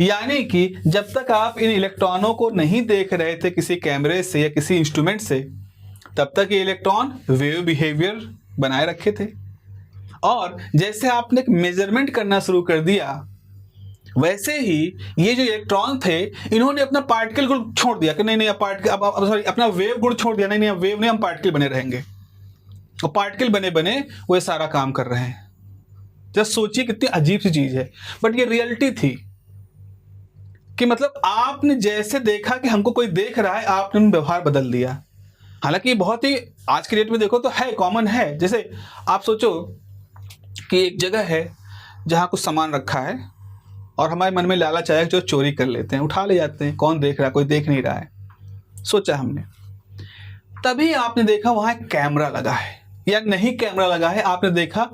यानी कि जब तक आप इन इलेक्ट्रॉनों को नहीं देख रहे थे किसी कैमरे से या किसी इंस्ट्रूमेंट से, तब तक ये इलेक्ट्रॉन वेव बिहेवियर बनाए रखे थे। और जैसे आपने एक मेजरमेंट करना शुरू कर दिया, वैसे ही ये जो इलेक्ट्रॉन थे इन्होंने अपना पार्टिकल गुण छोड़ दिया कि नहीं नहीं, पार्टिकल अब सॉरी अपना वेव गुण छोड़ दिया, नहीं नहीं अब वेव नहीं, हम पार्टिकल बने रहेंगे। और पार्टिकल बने बने वो ये सारा काम कर रहे हैं। जस्ट सोचिए कितनी अजीब सी चीज है, बट ये रियलिटी थी कि मतलब आपने जैसे देखा कि हमको कोई देख रहा है, आपने व्यवहार बदल दिया। हालांकि ये बहुत ही आज के डेट में देखो तो है, कॉमन है। जैसे आप सोचो कि एक जगह है जहां कुछ सामान रखा है और हमारे मन में लालच आया जो चोरी कर लेते हैं, उठा ले जाते हैं, कौन देख रहा है, कोई देख नहीं रहा है, सोचा हमने। तभी आपने देखा वहां एक कैमरा लगा है या नहीं कैमरा लगा है, आपने देखा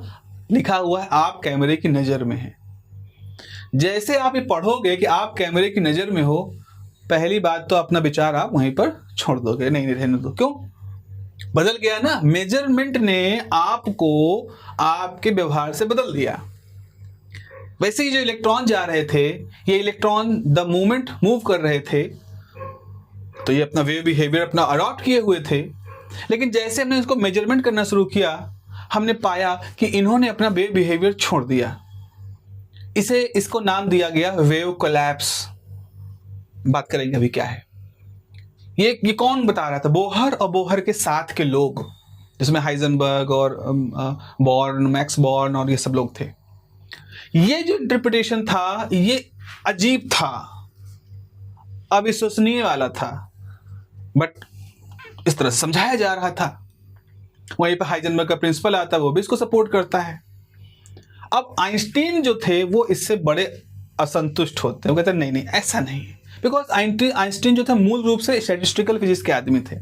लिखा हुआ है आप कैमरे की नजर में हैं। जैसे आप ये पढ़ोगे कि आप कैमरे की नजर में हो, पहली बात तो अपना विचार आप वहीं पर छोड़ दोगे, नहीं रहने दो। क्यों? बदल गया ना, मेजरमेंट ने आपको आपके व्यवहार से बदल दिया। वैसे ही जो इलेक्ट्रॉन जा रहे थे, ये इलेक्ट्रॉन द मोमेंट मूव कर रहे थे तो ये अपना वेव बिहेवियर अपना अडॉप्ट किए हुए थे। लेकिन जैसे हमने इसको मेजरमेंट करना शुरू किया, हमने पाया कि इन्होंने अपना वेव बिहेवियर छोड़ दिया। इसको नाम दिया गया वेव कोलैप्स। बात करेंगे अभी क्या है ये कौन बता रहा था? बोहर और बोहर के साथ के लोग, जिसमें हाइजेनबर्ग और बॉर्न, मैक्स बॉर्न और ये सब लोग थे। ये जो इंटरप्रिटेशन था ये अजीब था, अविश्वसनीय वाला था, बट इस तरह से समझाया जा रहा था। वहीं पर हाइजेनबर्ग का प्रिंसिपल आता है, वो भी इसको सपोर्ट करता है। अब आइंस्टीन जो थे वो इससे बड़े असंतुष्ट होते हैं। वो कहते हैं नहीं नहीं ऐसा नहीं, बिकॉज आइंस्टीन जो था मूल रूप से स्टैटिस्टिकल फिजिक्स के आदमी थे।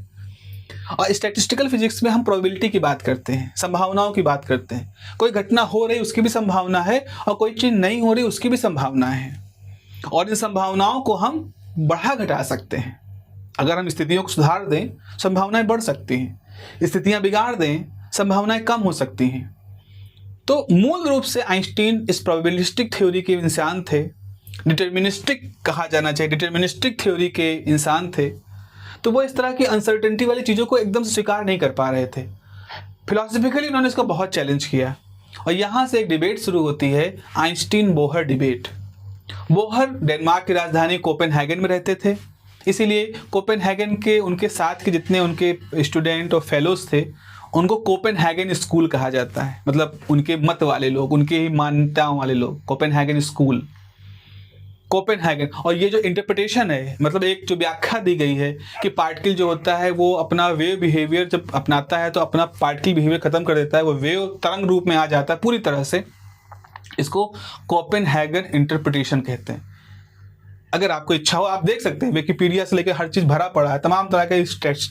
और स्टैटिस्टिकल फिजिक्स में हम प्रोबेबिलिटी की बात करते हैं, संभावनाओं की बात करते हैं। कोई घटना हो रही उसकी भी संभावना है और कोई चीज नहीं हो रही उसकी भी संभावना है, और इन संभावनाओं को हम बढ़ा घटा सकते हैं। अगर हम स्थितियों को सुधार दें, संभावनाएं बढ़ सकती हैं, स्थितियां बिगाड़ दें, संभावनाएं कम हो सकती हैं। तो मूल रूप से आइंस्टीन इस प्रोबेबिलिस्टिक थ्योरी के इंसान थे, डिटर्मिनिस्टिक कहा जाना चाहिए, डिटर्मिनिस्टिक थ्योरी के इंसान थे। तो वो इस तरह की अनसर्टेनिटी वाली चीज़ों को एकदम से स्वीकार नहीं कर पा रहे थे। फिलोसफिकली उन्होंने इसको बहुत चैलेंज किया और यहाँ से एक डिबेट शुरू होती है, Einstein Bohr debate. Bohr Denmark की राजधानी कोपेनहेगन में रहते थे, इसीलिए कोपेनहेगन के उनके साथ के जितने उनके स्टूडेंट और फेलोज थे उनको कोपेनहेगन स्कूल कहा जाता है। मतलब उनके मत वाले लोग, उनके ही मान्यताओं वाले लोग, कोपेनहेगन स्कूल, कोपेनहेगन। और ये जो इंटरप्रिटेशन है, मतलब एक जो व्याख्या दी गई है कि पार्टिकल जो होता है वो अपना वेव बिहेवियर जब अपनाता है तो अपना पार्टिकल बिहेवियर खत्म कर देता है, वो वेव तरंग रूप में आ जाता है पूरी तरह से, इसको कोपेनहेगन इंटरप्रिटेशन कहते हैं। अगर आपको इच्छा हो आप देख सकते हैं, विकिपीडिया से लेकर हर चीज़ भरा पड़ा है, तमाम तरह के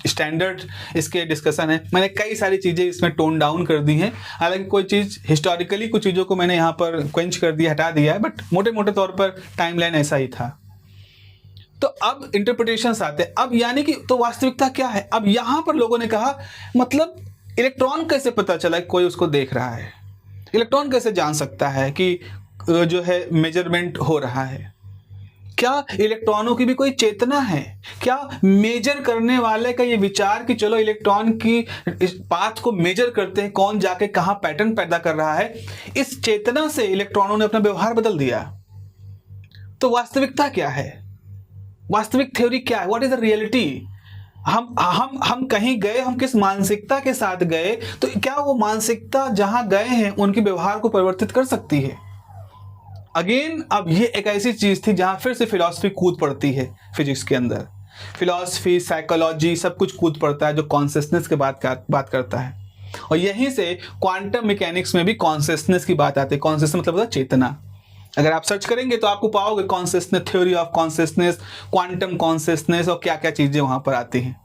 स्टैंडर्ड इसके डिस्कशन है। मैंने कई सारी चीज़ें इसमें टोन डाउन कर दी हैं, हालांकि कोई चीज़ हिस्टोरिकली कुछ चीज़ों को मैंने यहाँ पर क्वेंच कर दिया, हटा दिया है, बट मोटे मोटे तौर पर टाइमलाइन ऐसा ही था। तो अब इंटरप्रिटेशंस आते हैं। अब यानी कि तो वास्तविकता क्या है? अब यहाँ पर लोगों ने कहा मतलब इलेक्ट्रॉन कैसे पता चला कि कोई उसको देख रहा है? इलेक्ट्रॉन कैसे जान सकता है कि जो है मेजरमेंट हो रहा है? क्या इलेक्ट्रॉनों की भी कोई चेतना है? क्या मेजर करने वाले का ये विचार कि चलो इलेक्ट्रॉन की इस पाथ को मेजर करते हैं, कौन जाके कहां पैटर्न पैदा कर रहा है, इस चेतना से इलेक्ट्रॉनों ने अपना व्यवहार बदल दिया? तो वास्तविकता क्या है? वास्तविक थ्योरी क्या है? What is the reality? हम कहीं गए, हम किस मानसिकता के साथ गए, तो क्या वो मानसिकता जहां गए हैं उनके व्यवहार को परिवर्तित कर सकती है? अगेन अब ये एक ऐसी चीज थी जहां फिर से फिलॉसफी कूद पड़ती है। फिजिक्स के अंदर फिलॉसफी, साइकोलॉजी सब कुछ कूद पड़ता है जो कॉन्शियसनेस के बात करता है। और यहीं से क्वांटम मैकेनिक्स में भी कॉन्शियसनेस की बात आती है। कॉन्शियसनेस मतलब होता है चेतना। अगर आप सर्च करेंगे तो आपको पाओगे consciousness, theory of consciousness, quantum consciousness और क्या क्या चीजें वहां पर आती हैं।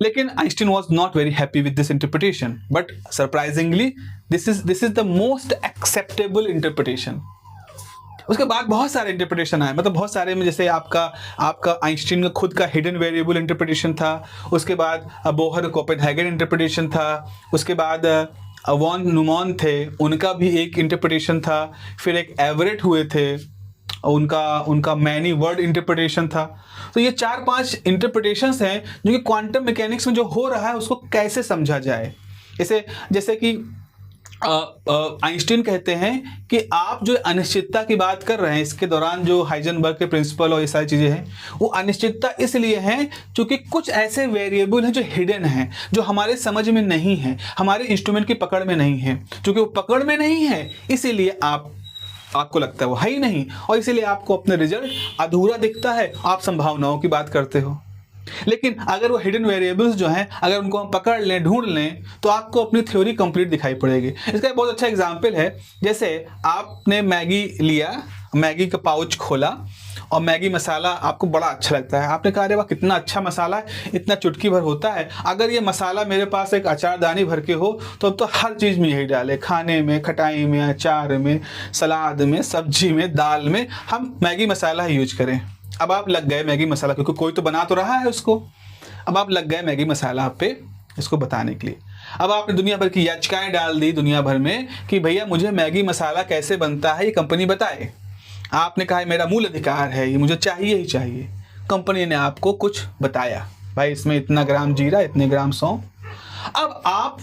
लेकिन Einstein was not very happy with this interpretation, but surprisingly this is the most acceptable interpretation. उसके बाद बहुत सारे इंटरप्रिटेशन आए, मतलब बहुत सारे में, जैसे आपका आइंस्टीन का खुद का हिडन वेरिएबल इंटरप्रिटेशन था, उसके बाद बोहर कोपेनहेगन इंटरप्रिटेशन था, उसके बाद वॉन न्यूमैन थे, उनका भी एक इंटरप्रिटेशन था। फिर एक एवरेट हुए थे, उनका मैनी वर्ड इंटरप्रिटेशन था। तो ये 4-5 इंटरप्रिटेशंस हैं जो कि क्वांटम मैकेनिक्स में जो हो रहा है उसको कैसे समझा जाए। जैसे कि आइंस्टीन कहते हैं कि आप जो अनिश्चितता की बात कर रहे हैं, इसके दौरान जो हाइजेनबर्ग के प्रिंसिपल और ये सारी चीज़ें हैं, वो अनिश्चितता इसलिए हैं क्योंकि कुछ ऐसे वेरिएबल हैं जो हिडन हैं, जो हमारे समझ में नहीं है, हमारे इंस्ट्रूमेंट की पकड़ में नहीं है। क्योंकि वो पकड़ में नहीं है इसीलिए आपको लगता है वो है ही नहीं, और इसीलिए आपको अपने रिजल्ट अधूरा दिखता है, आप संभावनाओं की बात करते हो। लेकिन अगर वो हिडन वेरिएबल्स जो हैं, अगर उनको हम पकड़ लें, ढूंढ लें, तो आपको अपनी थ्योरी कंप्लीट दिखाई पड़ेगी। इसका एक बहुत अच्छा एग्जांपल है, जैसे आपने मैगी लिया, मैगी का पाउच खोला और मैगी मसाला आपको बड़ा अच्छा लगता है। आपने कहा अरे वाह कितना अच्छा मसाला है, इतना चुटकी भर होता है। अगर ये मसाला मेरे पास एक अचारदानी भर के हो तो अब तो हर चीज़ में यही डाले, खाने में, खटाई में, अचार में, सलाद में, सब्जी में, दाल में, हम मैगी मसाला ही यूज करें। अब आप लग गए मैगी मसाला, क्योंकि कोई तो बना तो रहा है उसको, अब आप लग गए मैगी मसाला आप पे इसको बताने के लिए। अब आपने दुनिया भर की याचिकाएं डाल दी दुनिया भर में कि भैया मुझे मैगी मसाला कैसे बनता है ये कंपनी बताए। आपने कहा मेरा मूल अधिकार है, ये मुझे चाहिए ही चाहिए। कंपनी ने आपको कुछ बताया, भाई इसमें इतना ग्राम जीरा, इतने ग्राम सौंफ। अब आप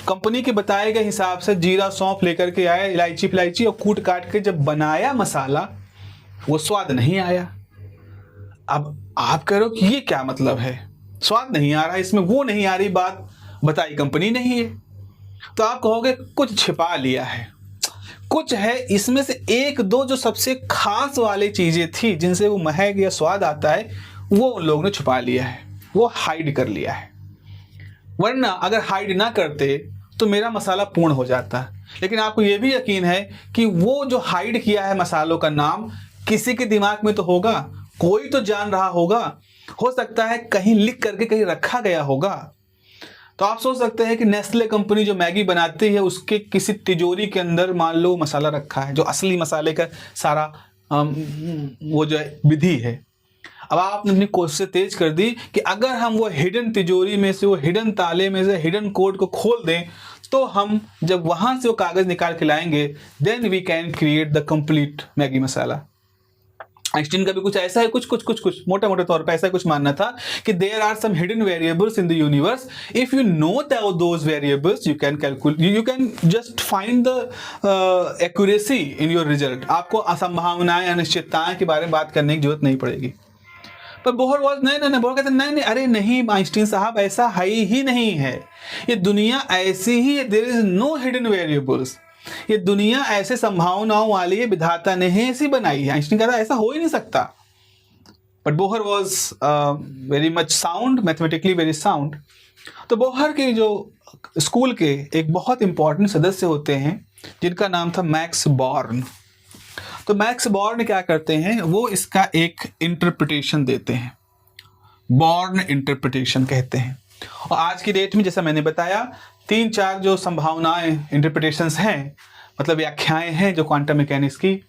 कंपनी के बताए गए हिसाब से जीरा सौंफ लेकर के आए, इलायची फिलायची, और कूट काट के जब बनाया मसाला, वो स्वाद नहीं आया। अब आप कह रहे हो कि ये क्या मतलब है, स्वाद नहीं आ रहा, इसमें वो नहीं आ रही बात बताई कंपनी नहीं है। तो आप कहोगे कुछ छिपा लिया है, कुछ है इसमें से एक दो जो सबसे खास वाली चीजें थी जिनसे वो महक या स्वाद आता है, वो उन लोगों ने छुपा लिया है, वो हाइड कर लिया है। वरना अगर हाइड ना करते तो मेरा मसाला पूर्ण हो जाता। लेकिन आपको ये भी यकीन है कि वो जो हाइड किया है मसालों का नाम किसी के दिमाग में तो होगा, कोई तो जान रहा होगा, हो सकता है कहीं लिख करके कहीं रखा गया होगा। तो आप सोच सकते हैं कि नेस्ले कंपनी जो मैगी बनाती है उसके किसी तिजोरी के अंदर मान लो मसाला रखा है, जो असली मसाले का सारा वो जो विधि है। अब आपने अपनी कोशिश तेज कर दी कि अगर हम वो हिडन तिजोरी में से, वो हिडन ताले में से, हिडन कोड को खोल दें, तो हम जब वहां से वो कागज निकाल के लाएंगे, then we can create the complete Maggi masala. Einstein का भी कुछ ऐसा है, कुछ मोटे मोटे तौर पे ऐसा कुछ मानना था कि there are some hidden variables in the universe, if you know those variables you can calculate, you can just find the accuracy in your result. आपको असंभावनाएं, अनिश्चितताएं के बारे में बात करने की जरूरत नहीं पड़ेगी। पर बोहर वॉज नहीं, बोहर कहते नहीं, अरे नहीं आइंस्टीन साहब, ऐसा है ही नहीं है, ये दुनिया ऐसी ही है, there is no hidden variables, ये दुनिया ऐसे संभावनाओं वाली है, विधाता ने ही ऐसी बनाई है। आइंस्टीन कहता ऐसा हो ही नहीं सकता। But Bohr was very much sound, mathematically very sound. तो बोहर के जो स्कूल के एक बहुत इंपॉर्टेंट सदस्य होते हैं जिनका नाम था मैक्स बॉर्न। तो मैक्स बॉर्न क्या करते हैं, वो इसका एक इंटरप्रिटेशन देते हैं, बॉर्न इंटरप्रिटेशन कहते हैं। और आज की डेट में जैसा मैंने बताया 3-4 जो संभावनाएं, इंटरप्रिटेशंस हैं, मतलब व्याख्याएं हैं जो क्वांटम मैकेनिक्स की,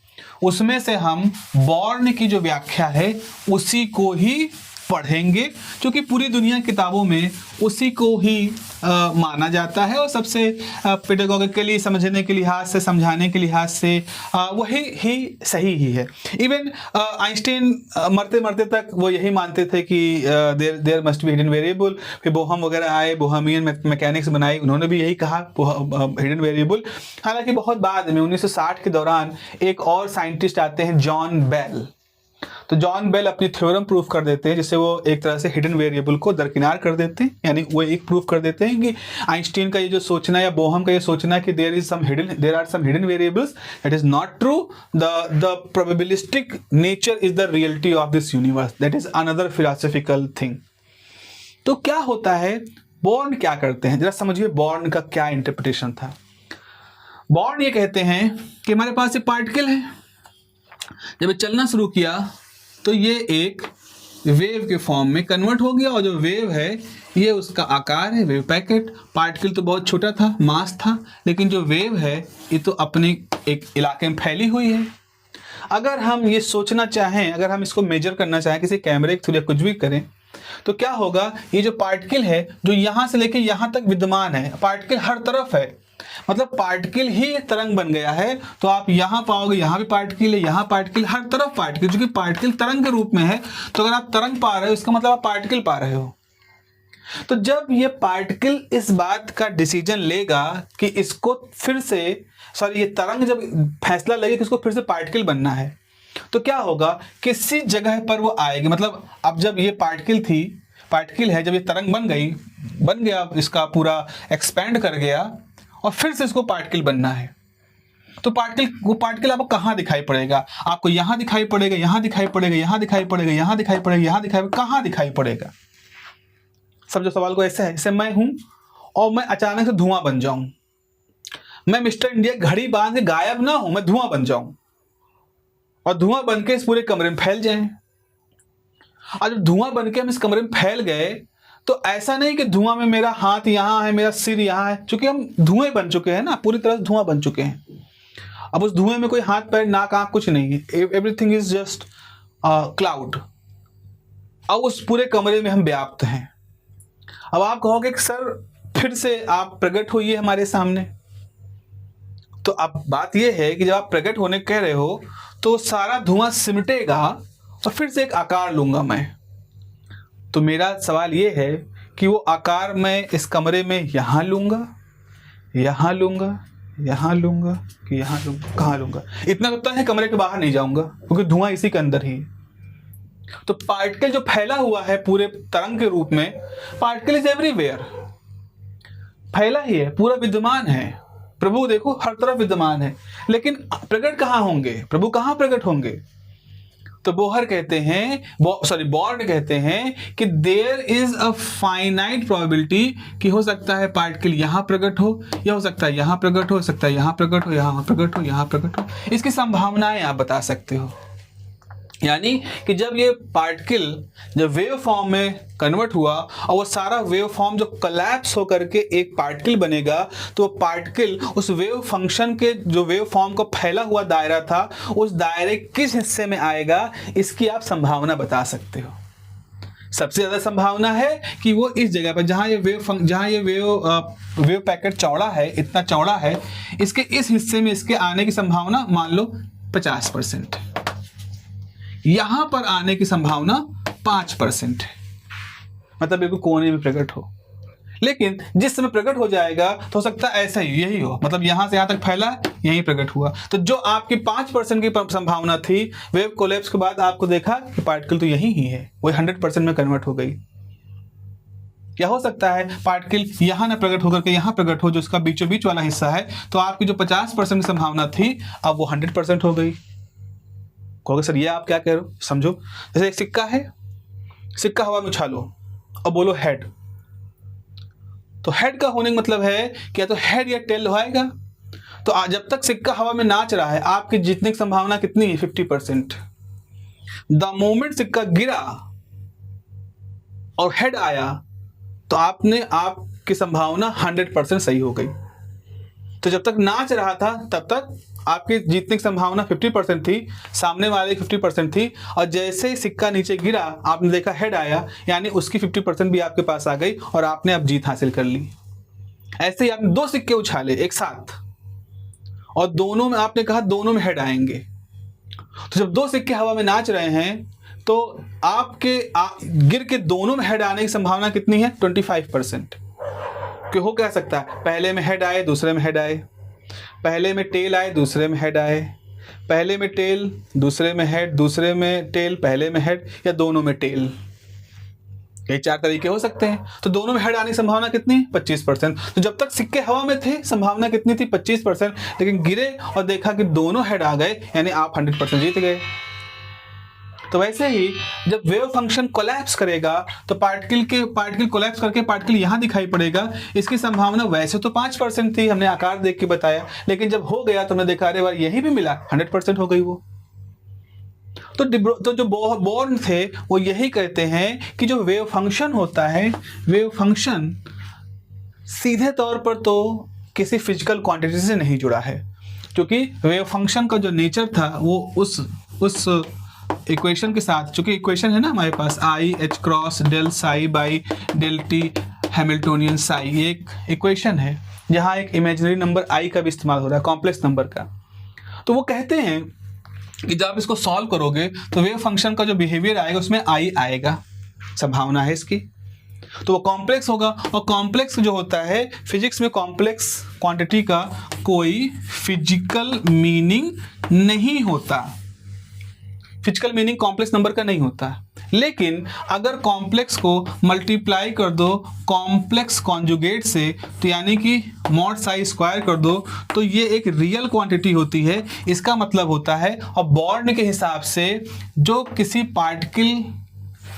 उसमें से हम बॉर्न की जो व्याख्या है उसी को ही पढ़ेंगे, क्योंकि पूरी दुनिया की किताबों में उसी को ही माना जाता है और सबसे पेडागोगिकली समझने के लिहाज से, समझाने के लिहाज से वही ही सही ही है। इवन आइंस्टीन मरते मरते तक वो यही मानते थे कि there must be hidden variable. फिर बोहम वगैरह आए, बोहेमियन मैकेनिक्स बनाई, उन्होंने भी यही कहा हिडन वेरिएबल। हालांकि बहुत बाद में 1960 के दौरान एक और साइंटिस्ट आते हैं, जॉन बेल। तो जॉन बेल अपनी थ्योरम प्रूफ कर देते हैं, जिससे वो एक तरह से हिडन वेरिएबल को दरकिनार कर देते हैं। यानी वो एक प्रूफ कर देते हैं कि आइंस्टीन का ये जो सोचना या बोहम का ये सोचना कि there are some hidden variables, that is not true. The probabilistic nature is the reality of this universe, that is another philosophical thing. तो क्या होता है, बॉर्न क्या करते हैं, जरा समझिए बॉर्न का क्या इंटरप्रिटेशन था। बॉर्न ये कहते हैं कि हमारे पास एक पार्टिकल है, जब चलना शुरू किया तो ये एक वेव के फॉर्म में कन्वर्ट हो गया, और जो वेव है ये उसका आकार है, वेव पैकेट। पार्टिकल तो बहुत छोटा था, मास था, लेकिन जो वेव है ये तो अपने एक इलाके में फैली हुई है। अगर हम ये सोचना चाहें, अगर हम इसको मेजर करना चाहें किसी कैमरे के थ्रू या कुछ भी करें, तो क्या होगा, ये जो पार्टिकल है जो यहाँ से लेके यहाँ तक विद्यमान है, पार्टिकल हर तरफ है, मतलब पार्टिकल ही एक तरंग बन गया है। तो आप यहाँ पाओगे, यहाँ भी पार्टिकल है, यहाँ पार्टिकल, हर तरफ पार्टिकल, क्योंकि पार्टिकल तरंग के रूप में है। तो अगर आप तरंग पा रहे हो, इसका मतलब आप पार्टिकल पा रहे हो। तो जब ये पार्टिकल इस बात का डिसीजन लेगा कि इसको फिर से, सॉरी, ये तरंग जब फैसला लेगी कि इसको फिर से पार्टिकल बनना है, तो क्या होगा, किसी जगह पर वो आएगी। मतलब अब जब ये पार्टिकल है, जब ये तरंग बन गया, इसका पूरा एक्सपैंड कर गया और फिर से इसको पार्टिकल बनना है, तो वो पार्टिकल आपको कहाँ दिखाई पड़ेगा? आपको यहाँ दिखाई पड़ेगा, यहाँ दिखाई पड़ेगा, यहाँ दिखाई पड़ेगा, यहाँ दिखाई पड़ेगा, यहाँ दिखाई पड़ेगा, कहाँ दिखाई पड़ेगा? समझो सवाल को ऐसे है, जैसे मैं हूं और मैं अचानक से धुआं बन जाऊं। मैं मिस्टर इंडिया घड़ी बांध के गायब ना हूं, मैं धुआं बन जाऊं और धुआं बन के इस पूरे कमरे में फैल जाए। और जब धुआं बन के हम इस कमरे में फैल गए, तो ऐसा नहीं कि धुआं में मेरा हाथ यहाँ है, मेरा सिर यहाँ है, क्योंकि हम धुएं बन चुके हैं ना, पूरी तरह से धुआं बन चुके हैं। अब उस धुएं में कोई हाथ पैर नाक आंख कुछ नहीं है, एवरीथिंग इज जस्ट क्लाउड। अब उस पूरे कमरे में हम व्याप्त हैं। अब आप कहोगे कि सर फिर से आप प्रकट होइए हमारे सामने। तो अब बात यह है कि जब आप प्रकट होने कह रहे हो, तो सारा धुआं सिमटेगा और फिर से एक आकार लूंगा मैं। तो मेरा सवाल ये है कि वो आकार मैं इस कमरे में यहाँ लूंगा, यहाँ लूंगा, यहाँ लूंगा, कि यहाँ लूंगा, कहाँ लूंगा? इतना लगता है कमरे के बाहर नहीं जाऊंगा, क्योंकि धुआं इसी के अंदर ही है। तो पार्टिकल जो फैला हुआ है पूरे तरंग के रूप में, पार्टिकल इज एवरीवेयर, फैला ही है, पूरा विद्यमान है। प्रभु देखो हर तरफ विद्यमान है, लेकिन प्रकट कहाँ होंगे? प्रभु कहाँ प्रकट होंगे? तो बोहर कहते हैं, बॉर्न कहते हैं कि there is a finite probability कि हो सकता है पार्टिकल यहाँ प्रकट हो, या हो सकता है यहाँ प्रकट हो सकता है यहाँ प्रकट हो, यहाँ प्रकट हो, यहाँ प्रकट हो। इसकी संभावनाएं आप बता सकते हो। यानी कि जब ये पार्टिकल जब वेव फॉर्म में कन्वर्ट हुआ और वो सारा वेव फॉर्म जो कोलैप्स होकर के एक पार्टिकल बनेगा, तो वो पार्टिकल उस वेव फंक्शन के जो वेव फॉर्म का फैला हुआ दायरा था, उस दायरे किस हिस्से में आएगा, इसकी आप संभावना बता सकते हो। सबसे ज्यादा संभावना है कि वो इस जगह पर जहां ये वेव पैकेट चौड़ा है, इतना चौड़ा है, इसके इस हिस्से में इसके आने की संभावना मान लो 50%, यहां पर आने की संभावना 5% है। मतलब बिल्कुल कोने में प्रकट हो। लेकिन जिस समय प्रकट हो जाएगा तो हो सकता है ऐसा ही यही हो, मतलब यहां से यहां तक फैला, यहीं प्रकट हुआ। तो जो आपकी 5% की संभावना थी वेव कोलैप्स के बाद, आपको देखा कि पार्टिकल तो यही ही है, वो 100% में कन्वर्ट हो गई। क्या हो सकता है पार्टिकल यहां ना प्रकट होकर के यहां प्रकट हो, जो उसका बीचों बीच वाला हिस्सा है, तो आपकी जो 50% की संभावना थी अब वो 100% हो गई। कहोगे सर ये आप क्या कह रहे हो? समझो, जैसे एक सिक्का है, सिक्का हवा में उछालो और बोलो हेड, तो हेड का होने का मतलब है कि या तो हेड या टेल होएगा। तो जब तक सिक्का हवा में नाच रहा है, आपकी जीतने की संभावना कितनी है? 50%। द मोमेंट सिक्का गिरा और हेड आया, तो आपकी संभावना 100% सही हो गई। तो जब तक नाच रहा था तब तक आपकी जीतने की संभावना 50% थी, सामने वाले की 50% थी, और जैसे ही सिक्का नीचे गिरा आपने देखा हेड आया, यानी उसकी 50% भी आपके पास आ गई और आपने अब जीत हासिल कर ली। ऐसे ही आपने 2 सिक्के उछाले एक साथ और दोनों में आपने कहा दोनों में हेड आएंगे। तो जब 2 सिक्के हवा में नाच रहे हैं तो आपके गिर के दोनों में हेड आने की संभावना कितनी है? 25%। कि हो क्या सकता है, पहले में हेड आए दूसरे में हेड आए, पहले में टेल आए दूसरे में हेड आए, पहले में टेल दूसरे में हेड, दूसरे में टेल पहले में हेड, या दोनों में टेल। ये 4 तरीके हो सकते हैं। तो दोनों में हेड आने की संभावना कितनी? 25%। तो जब तक सिक्के हवा में थे संभावना कितनी थी? 25%। लेकिन गिरे और देखा कि दोनों हेड आ गए, यानी आप 100% जीत गए। तो वैसे ही जब वेव फंक्शन कोलैप्स करेगा तो पार्टिकल कोलैप्स करके पार्टिकल यहाँ दिखाई पड़ेगा। इसकी संभावना वैसे तो 5% थी, हमने आकार देख के बताया, लेकिन जब हो गया तो हमने देखा अरे बार यही भी मिला, 100% हो गई वो। तो जो बॉर्न थे वो यही कहते हैं कि जो वेव फंक्शन होता है, वेव फंक्शन सीधे तौर पर तो किसी फिजिकल क्वांटिटी से नहीं जुड़ा है, क्योंकि वेव फंक्शन का जो नेचर था वो उस इक्वेशन के साथ, चूंकि इक्वेशन है ना हमारे पास, i h cross del psi by del t Hamiltonian psi, ये एक इक्वेशन है जहाँ एक इमेजिनरी नंबर आई का भी इस्तेमाल हो रहा है, कॉम्प्लेक्स नंबर का। तो वो कहते हैं कि जब आप इसको सॉल्व करोगे तो वेव फंक्शन का जो बिहेवियर आएगा उसमें आई आएगा, संभावना है इसकी। तो वो कॉम्प्लेक्स होगा, और कॉम्प्लेक्स जो होता है फिजिक्स में, कॉम्प्लेक्स क्वांटिटी का कोई फिजिकल मीनिंग नहीं होता। फिजिकल मीनिंग कॉम्प्लेक्स नंबर का नहीं होता। लेकिन अगर कॉम्प्लेक्स को मल्टीप्लाई कर दो कॉम्प्लेक्स कॉन्जुगेट से, तो यानी कि मॉड साई स्क्वायर कर दो, तो ये एक रियल क्वांटिटी होती है। इसका मतलब होता है, और बॉर्न के हिसाब से जो किसी पार्टिकल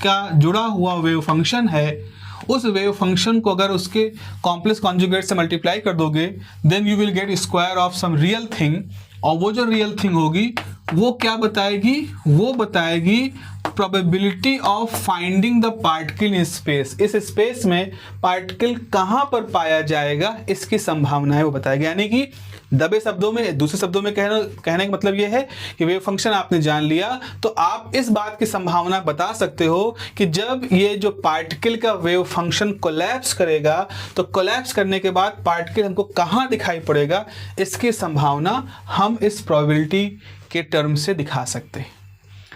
का जुड़ा हुआ वेव फंक्शन है, उस वेव फंक्शन को अगर उसके कॉम्प्लेक्स कॉन्जुगेट से मल्टीप्लाई कर दोगे, then you will get square of some real thing. और वो जो रियल थिंग होगी वो क्या बताएगी? वो बताएगी probability of finding the particle in space. इस स्पेस में पार्टिकल कहाँ पर पाया जाएगा, इसकी संभावना है वो बताएगी। यानी कि दबे शब्दों में, दूसरे शब्दों में कहने का मतलब ये है कि वेव फंक्शन आपने जान लिया तो आप इस बात की संभावना बता सकते हो कि जब ये जो पार्टिकल का वेव फंक्शन कोलैप्स करेगा, तो कोलैप्स करने के बाद पार्टिकल हमको कहाँ दिखाई पड़ेगा, इसकी संभावना हम इस प्रोबेबिलिटी के टर्म से दिखा सकते हैं।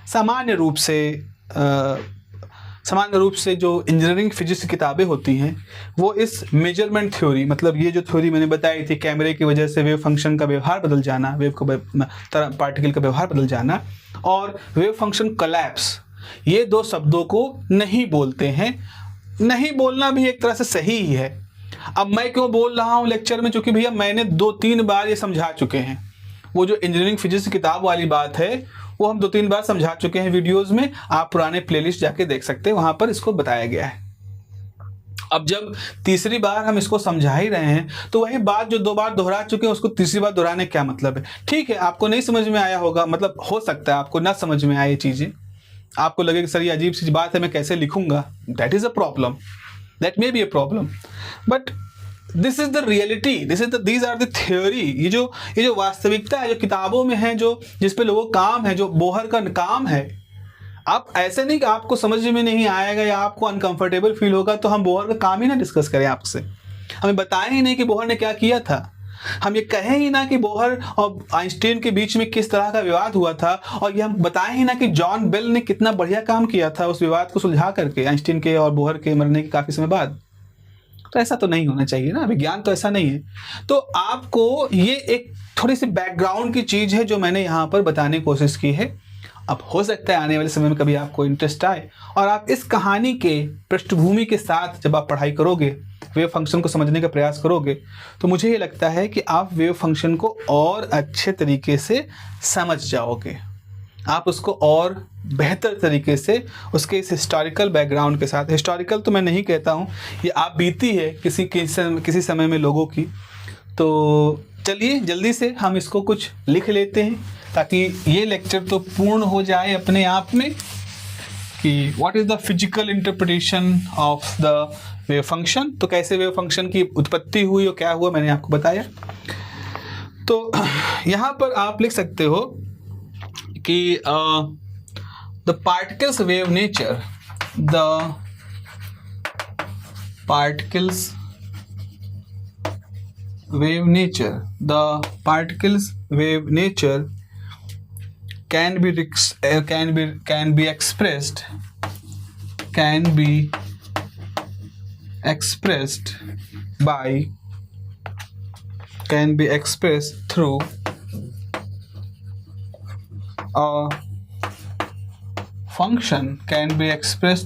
सामान्य रूप से जो इंजीनियरिंग फिजिक्स की किताबें होती हैं वो इस मेजरमेंट थ्योरी, मतलब ये जो थ्योरी मैंने बताई थी, कैमरे की वजह से वेव फंक्शन का व्यवहार बदल जाना, पार्टिकल का व्यवहार बदल जाना, और वेव फंक्शन कोलैप्स, ये दो शब्दों को नहीं बोलते हैं। नहीं बोलना भी एक तरह से सही ही है। अब मैं क्यों बोल रहा हूँ लेक्चर में, क्योंकि भैया मैंने 2-3 बार ये समझा चुके हैं। वो जो इंजीनियरिंग फिजिक्स की किताब वाली बात है वो हम 2-3 बार समझा चुके हैं वीडियोस में। आप पुराने प्लेलिस्ट जाके देख सकते हैं, वहां पर इसको बताया गया है। अब जब तीसरी बार हम इसको समझा ही रहे हैं, तो वही बात जो 2 बार दोहरा चुके हैं उसको तीसरी बार दोहराने क्या मतलब है? ठीक है, आपको नहीं समझ में आया होगा, मतलब हो सकता है आपको ना समझ में आए ये चीजें, आपको लगे कि सर ये अजीब सी बात है, मैं कैसे लिखूंगा। That is a problem, that may be a problem, but this is the reality, these are the theory. ये जो वास्तविकता है, जो किताबों में है, जो जिस पे लोगों का काम है, जो बोहर का काम है। आप ऐसे नहीं कि आपको समझ में नहीं आएगा या आपको अनकंफर्टेबल फील होगा तो हम बोहर का काम ही ना डिस्कस करें आपसे, हमें बताएं ही नहीं कि बोहर ने क्या किया था, हम ये कहें ही ना कि बोहर और आइंस्टीन के बीच में किस तरह का विवाद हुआ था, और ये हम बताएं ही ना कि जॉन बेल ने कितना बढ़िया काम किया था उस विवाद को सुलझा करके, आइंस्टीन के और बोहर के मरने के काफी समय बाद। तो ऐसा तो नहीं होना चाहिए ना, विज्ञान तो ऐसा नहीं है। तो आपको ये एक थोड़ी सी बैकग्राउंड की चीज है जो मैंने यहाँ पर बताने की कोशिश की है। अब हो सकता है आने वाले समय में कभी आपको इंटरेस्ट आए और आप इस कहानी के पृष्ठभूमि के साथ जब आप पढ़ाई करोगे, वेव फंक्शन को समझने का प्रयास करोगे, तो मुझे ये लगता है कि आप वेव फंक्शन को और अच्छे तरीके से समझ जाओगे। आप उसको और बेहतर तरीके से उसके इस हिस्टोरिकल बैकग्राउंड के साथ, हिस्टोरिकल तो मैं नहीं कहता हूँ, ये आप बीती है किसी समय में लोगों की। तो चलिए जल्दी से हम इसको कुछ लिख लेते हैं ताकि ये लेक्चर तो पूर्ण हो जाए अपने आप में कि what is the physical interpretation of the wave function. तो कैसे वेव फंक्शन की उत्पत्ति हुई और क्या हुआ मैंने आपको बताया। तो यहाँ पर आप लिख सकते हो कि the particles wave nature, the particles wave nature, the particles wave nature can be expressed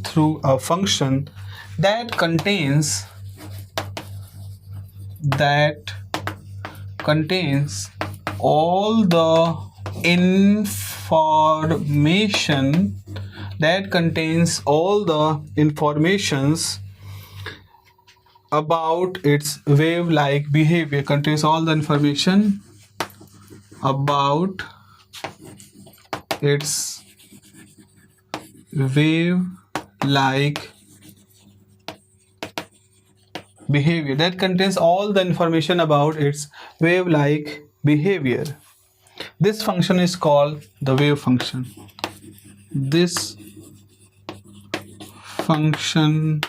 through a function, that contains all the informations about its wave-like behavior, contains all the information about its wave-like behavior, that contains all the information about its wave-like behavior. This function is called the wave function. This function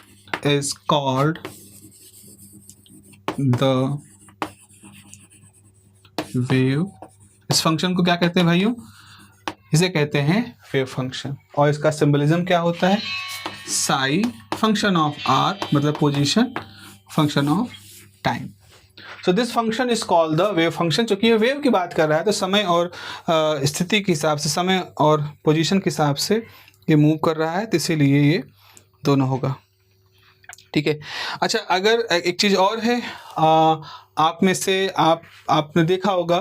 is called the wave, इस function को क्या कहते हैं भाइयों? इसे कहते हैं wave function. और इसका सिंबलिज्म क्या होता है? साई, फंक्शन ऑफ आर मतलब position, function of time. So this function is called the wave function. चूंकि ये वेव की बात कर रहा है तो समय और स्थिति के हिसाब से, समय और पोजीशन के हिसाब से ये मूव कर रहा है, तो इसीलिए ये दोनों होगा। ठीक है। अच्छा, अगर एक चीज़ और है, आप में से आपने देखा होगा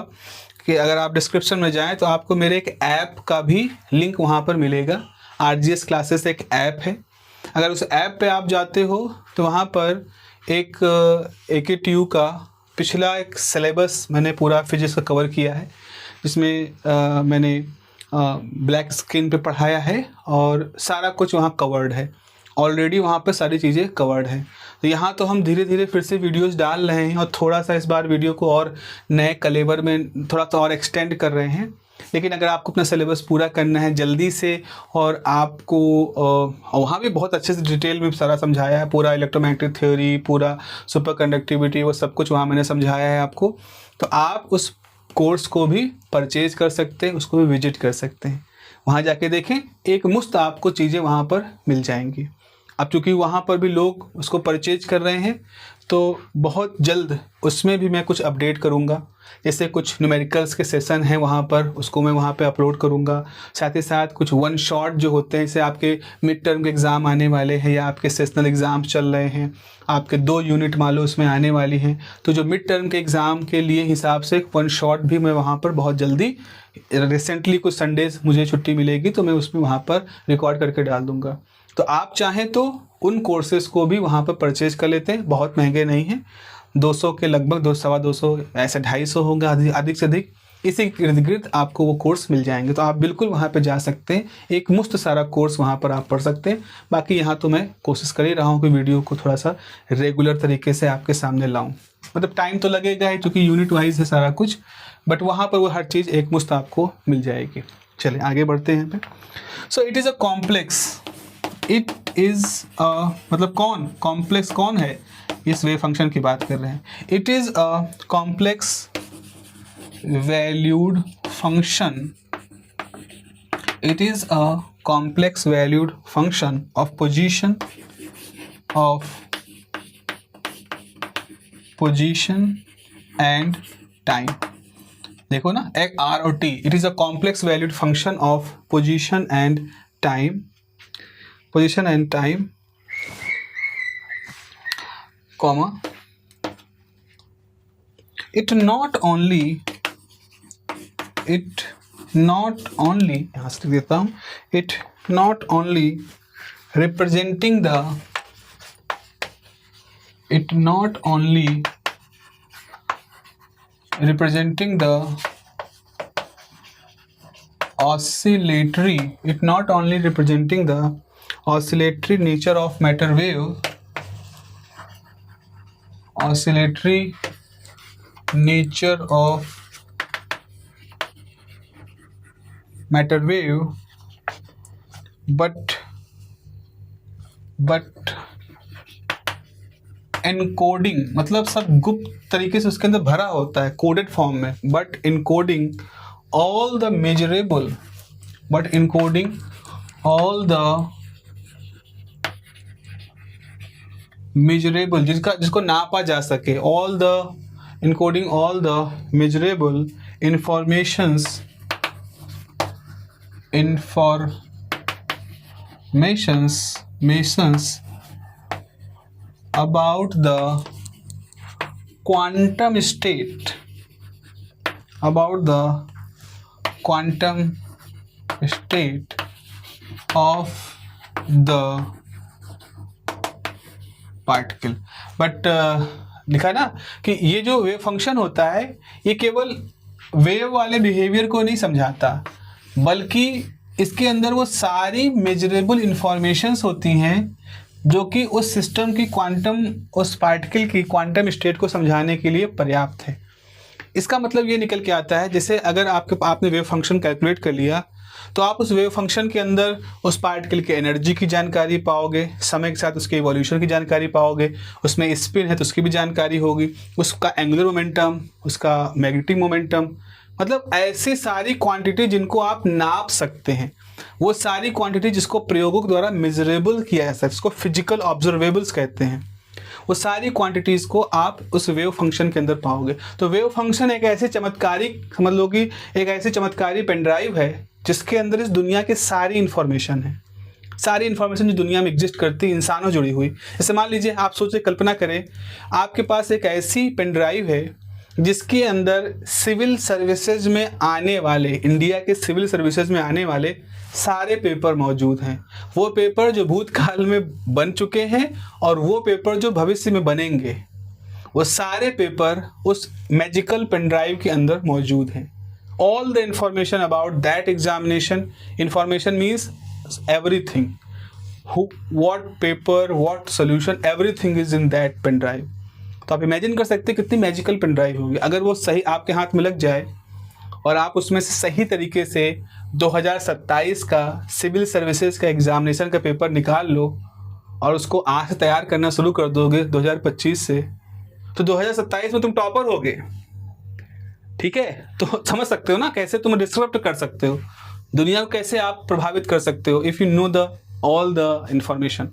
कि अगर आप डिस्क्रिप्शन में जाएं तो आपको मेरे एक ऐप का भी लिंक वहाँ पर मिलेगा। RGS क्लासेस एक ऐप है। अगर उस ऐप पे आप जाते हो तो वहाँ पर एक AKTU का पिछला एक सिलेबस मैंने पूरा फिजिक्स का कवर किया है, जिसमें मैंने ब्लैक स्क्रीन पे पढ़ाया है और सारा कुछ वहाँ कवर्ड है। ऑलरेडी वहाँ पे सारी चीज़ें कवर्ड हैं। तो यहाँ तो हम धीरे धीरे फिर से वीडियोस डाल रहे हैं और थोड़ा सा इस बार वीडियो को और नए कलेवर में थोड़ा सा और एक्सटेंड कर रहे हैं। लेकिन अगर आपको अपना सिलेबस पूरा करना है जल्दी से, और आपको वहाँ भी बहुत अच्छे से डिटेल में सारा समझाया है, पूरा इलेक्ट्रोमैग्नेटिक थ्योरी, पूरा सुपर कंडक्टिविटी, वो सब कुछ वहाँ मैंने समझाया है आपको। तो आप उस कोर्स को भी परचेज कर सकते हैं, उसको भी विजिट कर सकते हैं। वहाँ जाके देखें, एक मुफ्त आपको चीज़ें वहाँ पर मिल जाएंगी। अब चूँकि वहाँ पर भी लोग उसको परचेज कर रहे हैं तो बहुत जल्द उसमें भी मैं कुछ अपडेट करूँगा। जैसे कुछ न्यूमेरिकल्स के सेशन हैं वहाँ पर, उसको मैं वहाँ पे अपलोड करूँगा। साथ ही साथ कुछ वन शॉट जो होते हैं, जैसे आपके मिड टर्म के एग्ज़ाम आने वाले हैं या आपके सेशनल एग्ज़ाम चल रहे हैं, आपके 2 यूनिट मान लो उसमें आने वाली हैं, तो जो मिड टर्म के एग्ज़ाम के लिए हिसाब से एक वन शॉट भी मैं वहाँ पर बहुत जल्दी, रिसेंटली कुछ संडेज़ मुझे छुट्टी मिलेगी तो मैं उसमें वहाँ पर रिकॉर्ड करके डाल दूँगा। तो आप चाहें तो उन कोर्सेज़ को भी वहाँ पर परचेज कर लेते हैं, बहुत महंगे नहीं हैं, 200 के लगभग, 200-250, ऐसे 250 होगा अधिक से अधिक, इसी इर्द गिर्द आपको वो कोर्स मिल जाएंगे। तो आप बिल्कुल वहाँ पे जा सकते हैं, एक मुफ्त सारा कोर्स वहाँ पर आप पढ़ सकते हैं। बाकी यहाँ तो मैं कोशिश कर ही रहा हूँ कि वीडियो को थोड़ा सा रेगुलर तरीके से आपके सामने लाऊँ। मतलब टाइम तो लगेगा ही क्योंकि यूनिट वाइज है सारा कुछ, बट वहाँ पर वो हर चीज़ एक मुफ्त आपको मिल जाएगी। चलिए आगे बढ़ते हैं यहाँ पे। So it is a complex, it is मतलब कॉम्प्लेक्स कौन है? इस वेव फंक्शन की बात कर रहे हैं। It is a complex valued function, it is a complex valued function of position and time. देखो ना, एक R और T, it is a complex valued function of position and time, position and time, comma, it not only यहाँ से लिख देता हूँ, it not only representing the oscillatory nature of matter wave, but encoding मतलब सब गुप्त तरीके से उसके अंदर भरा होता है कोडेड फॉर्म में, but encoding all the measurable, जिसको नापा जा सके, encoding all the measurable informations about the quantum state, of the particle. But लिखा ना कि ये जो वेव फंक्शन होता है ये केवल वेव वाले बिहेवियर को नहीं समझाता, बल्कि इसके अंदर वो सारी मेजरेबल इंफॉर्मेशंस होती हैं जो कि उस सिस्टम की उस पार्टिकल की क्वांटम स्टेट को समझाने के लिए पर्याप्त है। इसका मतलब ये निकल के आता है, जैसे अगर आपने वेव फंक्शन कैलकुलेट कर लिया तो आप उस वेव फंक्शन के अंदर उस पार्टिकल की एनर्जी की जानकारी पाओगे, समय के साथ उसके इवोल्यूशन की जानकारी पाओगे, उसमें स्पिन है तो उसकी भी जानकारी होगी, उसका एंगुलर मोमेंटम, उसका मैग्नेटिक मोमेंटम, मतलब ऐसी सारी क्वांटिटी जिनको आप नाप सकते हैं, वो सारी क्वांटिटी जिसको प्रयोगों द्वारा मेजरेबल किया जा सकता है, जिसको फिजिकल ऑब्जर्वेबल्स कहते हैं, वो सारी क्वांटिटीज़ को आप उस वेव फंक्शन के अंदर पाओगे। तो वेव फंक्शन एक ऐसे चमत्कारिक, समझ लो कि एक ऐसी चमत्कारी पेन ड्राइव है जिसके अंदर इस दुनिया की सारी इन्फॉर्मेशन है, सारी इन्फॉर्मेशन जो दुनिया में एग्जिस्ट करती है, इंसानों जुड़ी हुई। जैसे मान लीजिए, आप सोचे, कल्पना करें, आपके पास एक ऐसी पेन ड्राइव है जिसके अंदर सिविल सर्विसेज में आने वाले, इंडिया के सिविल सर्विसेज में आने वाले सारे पेपर मौजूद हैं। वो पेपर जो भूतकाल में बन चुके हैं और वो पेपर जो भविष्य में बनेंगे, वो सारे पेपर उस मैजिकल पेन ड्राइव के अंदर मौजूद हैं। All the information about that examination, information means everything, what paper, what solution, everything is in that pain drive. तो आप इमेजिन कर सकते हैं कितनी मैजिकल पेन ड्राइव होगी। अगर वो सही आपके हाथ में लग जाए और आप उसमें से सही तरीके से 2027 का सिविल सर्विसेज का एग्जामिनेशन का पेपर निकाल लो और उसको आज से तैयार करना शुरू कर दोगे 2025 से, तो 2027 में तुम टॉपर होगे। ठीक है, तो समझ सकते हो ना कैसे तुम डिस्टर्ब कर सकते हो दुनिया को, कैसे आप प्रभावित कर सकते हो if you know the all the information.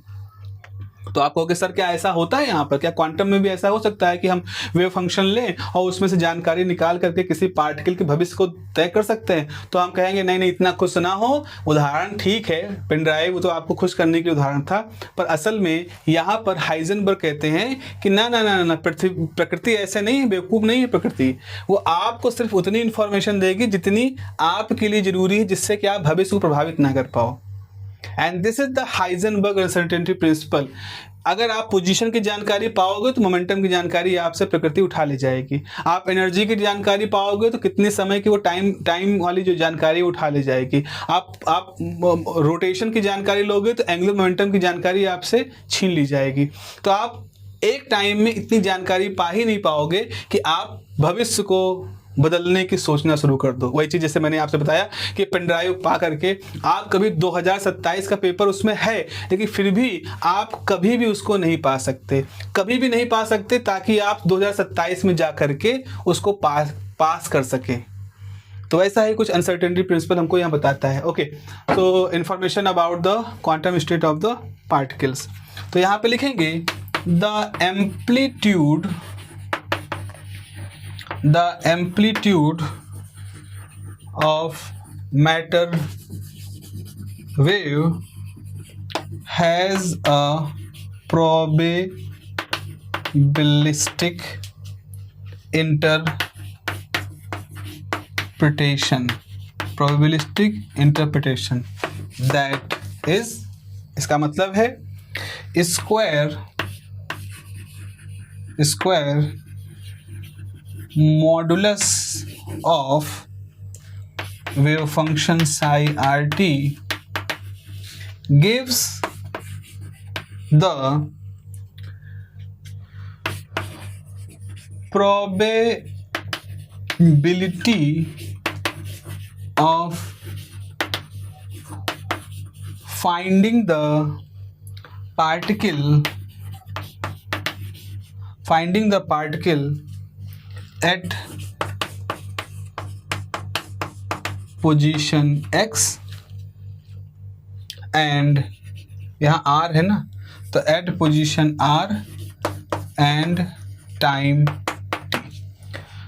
तो आप कहोगे सर क्या ऐसा होता है यहाँ पर, क्या क्वांटम में भी ऐसा हो सकता है कि हम वेव फंक्शन लें और उसमें से जानकारी निकाल करके किसी पार्टिकल के भविष्य को तय कर सकते हैं? तो हम कहेंगे नहीं नहीं, इतना खुश ना हो, उदाहरण ठीक है, पेन ड्राइव वो तो आपको खुश करने के लिए उदाहरण था, पर असल में यहाँ पर हाइजेनबर्ग कहते हैं कि ना ना ना ना, प्रकृति ऐसे नहीं है, बेवकूफ़ नहीं है प्रकृति। वो आपको सिर्फ उतनी इन्फॉर्मेशन देगी जितनी आपके लिए जरूरी है, जिससे कि आप भविष्य को प्रभावित ना कर पाओ। And this is the Heisenberg uncertainty principle. अगर आप पोजीशन की जानकारी पाओगे तो मोमेंटम की जानकारी आपसे प्रकृति उठा ले जाएगी। आप एनर्जी की जानकारी पाओगे तो कितने समय की वो टाइम वाली जो जानकारी उठा ले जाएगी। आप रोटेशन की जानकारी लोगे तो एंगुलर मोमेंटम की जानकारी आपसे छीन ली जाएगी। तो आप एक टाइम में इतनी जानकारी पा ही नहीं पाओगे कि आप भविष्य को बदलने की सोचना शुरू कर दो। वही चीज़ जैसे मैंने आपसे बताया कि पेन ड्राइव पा करके आप कभी 2027 का पेपर उसमें है, लेकिन फिर भी आप कभी भी उसको नहीं पा सकते, कभी भी नहीं पा सकते, ताकि आप 2027 में जा करके उसको पास कर सकें। तो ऐसा ही कुछ अनसर्टेनिटी प्रिंसिपल हमको यहाँ बताता है। ओके, तो information about the quantum state of the particles. तो यहाँ पे लिखेंगे the amplitude of matter wave has a probabilistic interpretation that is, इसका मतलब है square modulus of wave function psi rt gives the probability of finding the particle at position x and यहाँ r है ना, तो at position r and time t।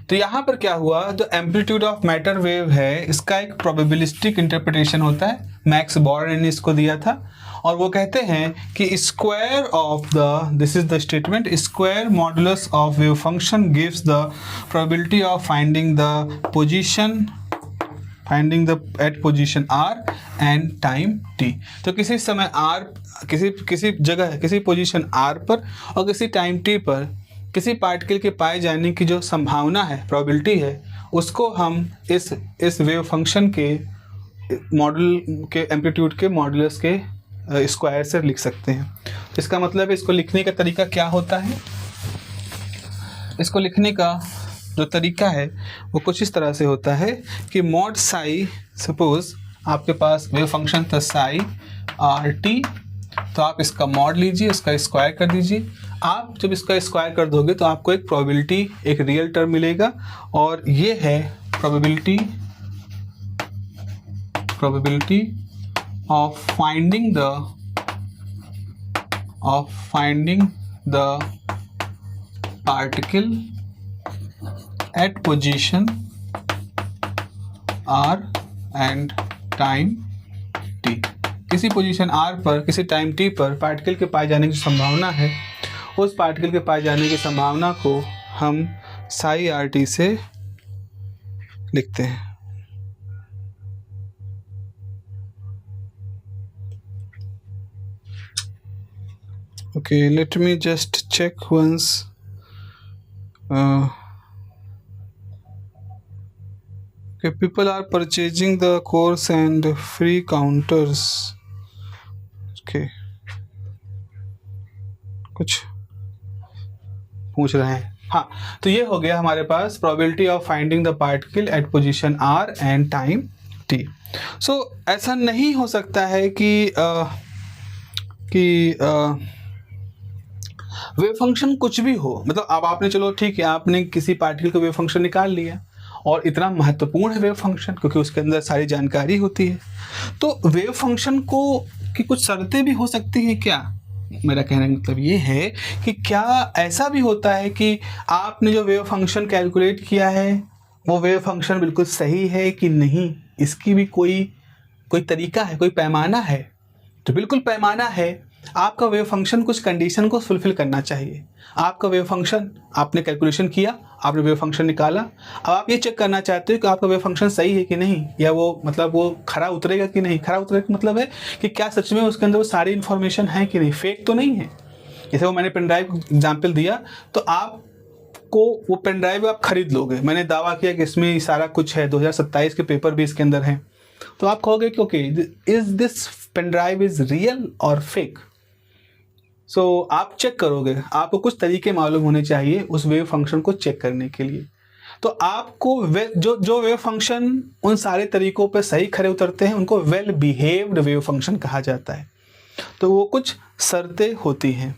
तो यहाँ पर क्या हुआ, जो एम्पलीट्यूड ऑफ मैटर वेव है इसका एक प्रोबेबिलिस्टिक इंटरप्रिटेशन होता है। मैक्स बोर्न ने इसको दिया था और वो कहते हैं कि square of the, this is the statement, square modulus of wave function gives the probability of finding the at position r and time t. तो किसी समय आर, किसी जगह, किसी पोजीशन आर पर और किसी टाइम टी पर किसी पार्टिकल के पाए जाने की जो संभावना है, प्रोबेबिलिटी है, उसको हम इस वेव फंक्शन के मॉडल के एम्पलीट्यूड के मॉडुलस के स्क्वायर से लिख सकते हैं। तो इसका मतलब है, इसको लिखने का तरीका क्या होता है, इसको लिखने का जो तरीका है वो कुछ इस तरह से होता है कि मॉड साई, सपोज आपके पास वेव फंक्शन था साई आर टी, तो आप इसका मॉड लीजिए, इसका स्क्वायर कर दीजिए। आप जब इसका स्क्वायर कर दोगे तो आपको एक प्रोबेबिलिटी, एक रियल टर्म मिलेगा, और ये है probability of finding the particle at position r and time t। किसी पोजीशन r पर, किसी टाइम t पर पार्टिकल के पाए जाने की संभावना है, उस पार्टिकल के पाए जाने की संभावना को हम साई आर टी से लिखते हैं। Okay, let me just check once. Okay, people are purchasing the course and free counters. Okay, कुछ पूछ रहे हैं। हाँ, तो ये हो गया हमारे पास probability of finding the particle at position r and time t। So ऐसा नहीं हो सकता है कि वेव फंक्शन कुछ भी हो, मतलब अब आपने, चलो ठीक है, आपने किसी पार्टिकल का वेव फंक्शन निकाल लिया, और इतना महत्वपूर्ण है वेव फंक्शन क्योंकि उसके अंदर सारी जानकारी होती है। तो वेव फंक्शन को की कुछ शर्तें भी हो सकती हैं क्या? मेरा कहने का मतलब ये है कि क्या ऐसा भी होता है कि आपने जो वेव फंक्शन कैलकुलेट किया है वो वेव फंक्शन बिल्कुल सही है कि नहीं, इसकी भी कोई तरीका है, कोई पैमाना है? तो बिल्कुल पैमाना है। आपका वेव फंक्शन कुछ कंडीशन को फुलफिल करना चाहिए। आपका वेव फंक्शन, आपने कैलकुलेशन किया, आपने वेव फंक्शन निकाला, अब आप ये चेक करना चाहते हो कि आपका वेव फंक्शन सही है कि नहीं, या वो मतलब वो खरा उतरेगा कि नहीं। खरा उतरेगा का मतलब है कि क्या सच में उसके अंदर वो सारी इन्फॉर्मेशन है कि नहीं, फेक तो नहीं है। जैसे वो मैंने पेन ड्राइव एग्जाम्पल दिया, तो आपको वो पेन ड्राइव आप खरीद लोगे, मैंने दावा किया कि इसमें सारा कुछ है, 2027 के पेपर भी इसके अंदर हैं, तो आप कहोगे कि okay, is this pen drive is real और फेक। सो आप चेक करोगे, आपको कुछ तरीके मालूम होने चाहिए उस वेव फंक्शन को चेक करने के लिए। तो आपको जो वेव फंक्शन उन सारे तरीकों पे सही खरे उतरते हैं उनको वेल बिहेव्ड वेव फंक्शन कहा जाता है। तो वो कुछ शर्तें होती हैं।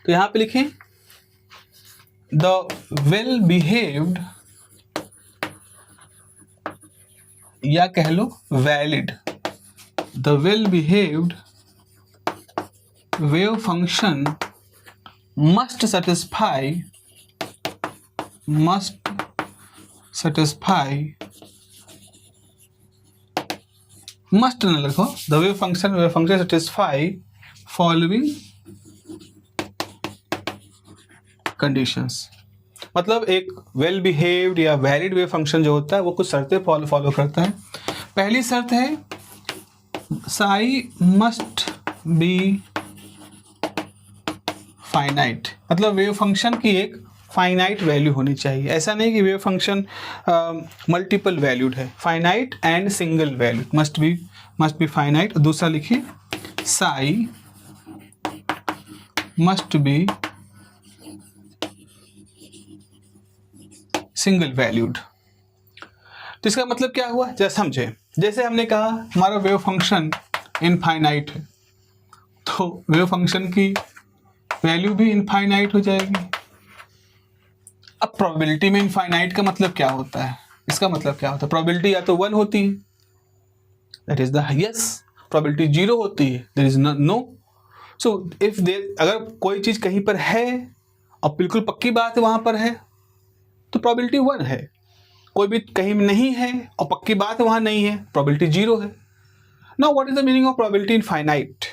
तो यहां पे लिखें द वेल बिहेव्ड, या कह लो valid, the well-behaved wave function must satisfy न लिखो, the wave function satisfy following conditions। मतलब एक वेल बिहेव्ड या वैलिड वेव फंक्शन जो होता है वो कुछ शर्तें फॉलो करता है। पहली शर्त है साई मस्ट बी फाइनाइट, मतलब वेव फंक्शन की एक फाइनाइट वैल्यू होनी चाहिए। ऐसा नहीं कि वेव फंक्शन मल्टीपल वैल्यूड है, finite and single valued must be finite. दूसरा लिखिए Sai must be single valued. तो इसका मतलब क्या हुआ, जैसे समझे, जैसे हमने कहा हमारा वेव फंक्शन इनफाइनाइट है, तो वेव फंक्शन की वैल्यू भी इनफाइनाइट हो जाएगी। अब प्रोबेबिलिटी में इनफाइनाइट का मतलब क्या होता है, इसका मतलब क्या होता है, प्रोबेबिलिटी या तो 1 होती है, that is the yes, probability 0 होती है, there is no. So if there, अगर कोई चीज कहीं पर है और बिल्कुल पक्की बात है वहां पर है, तो प्रोबेबिलिटी 1 है। कोई भी कहीं नहीं है और पक्की बात है वहां नहीं है, प्रोबेबिलिटी 0 है। Now what is the meaning of probability infinite?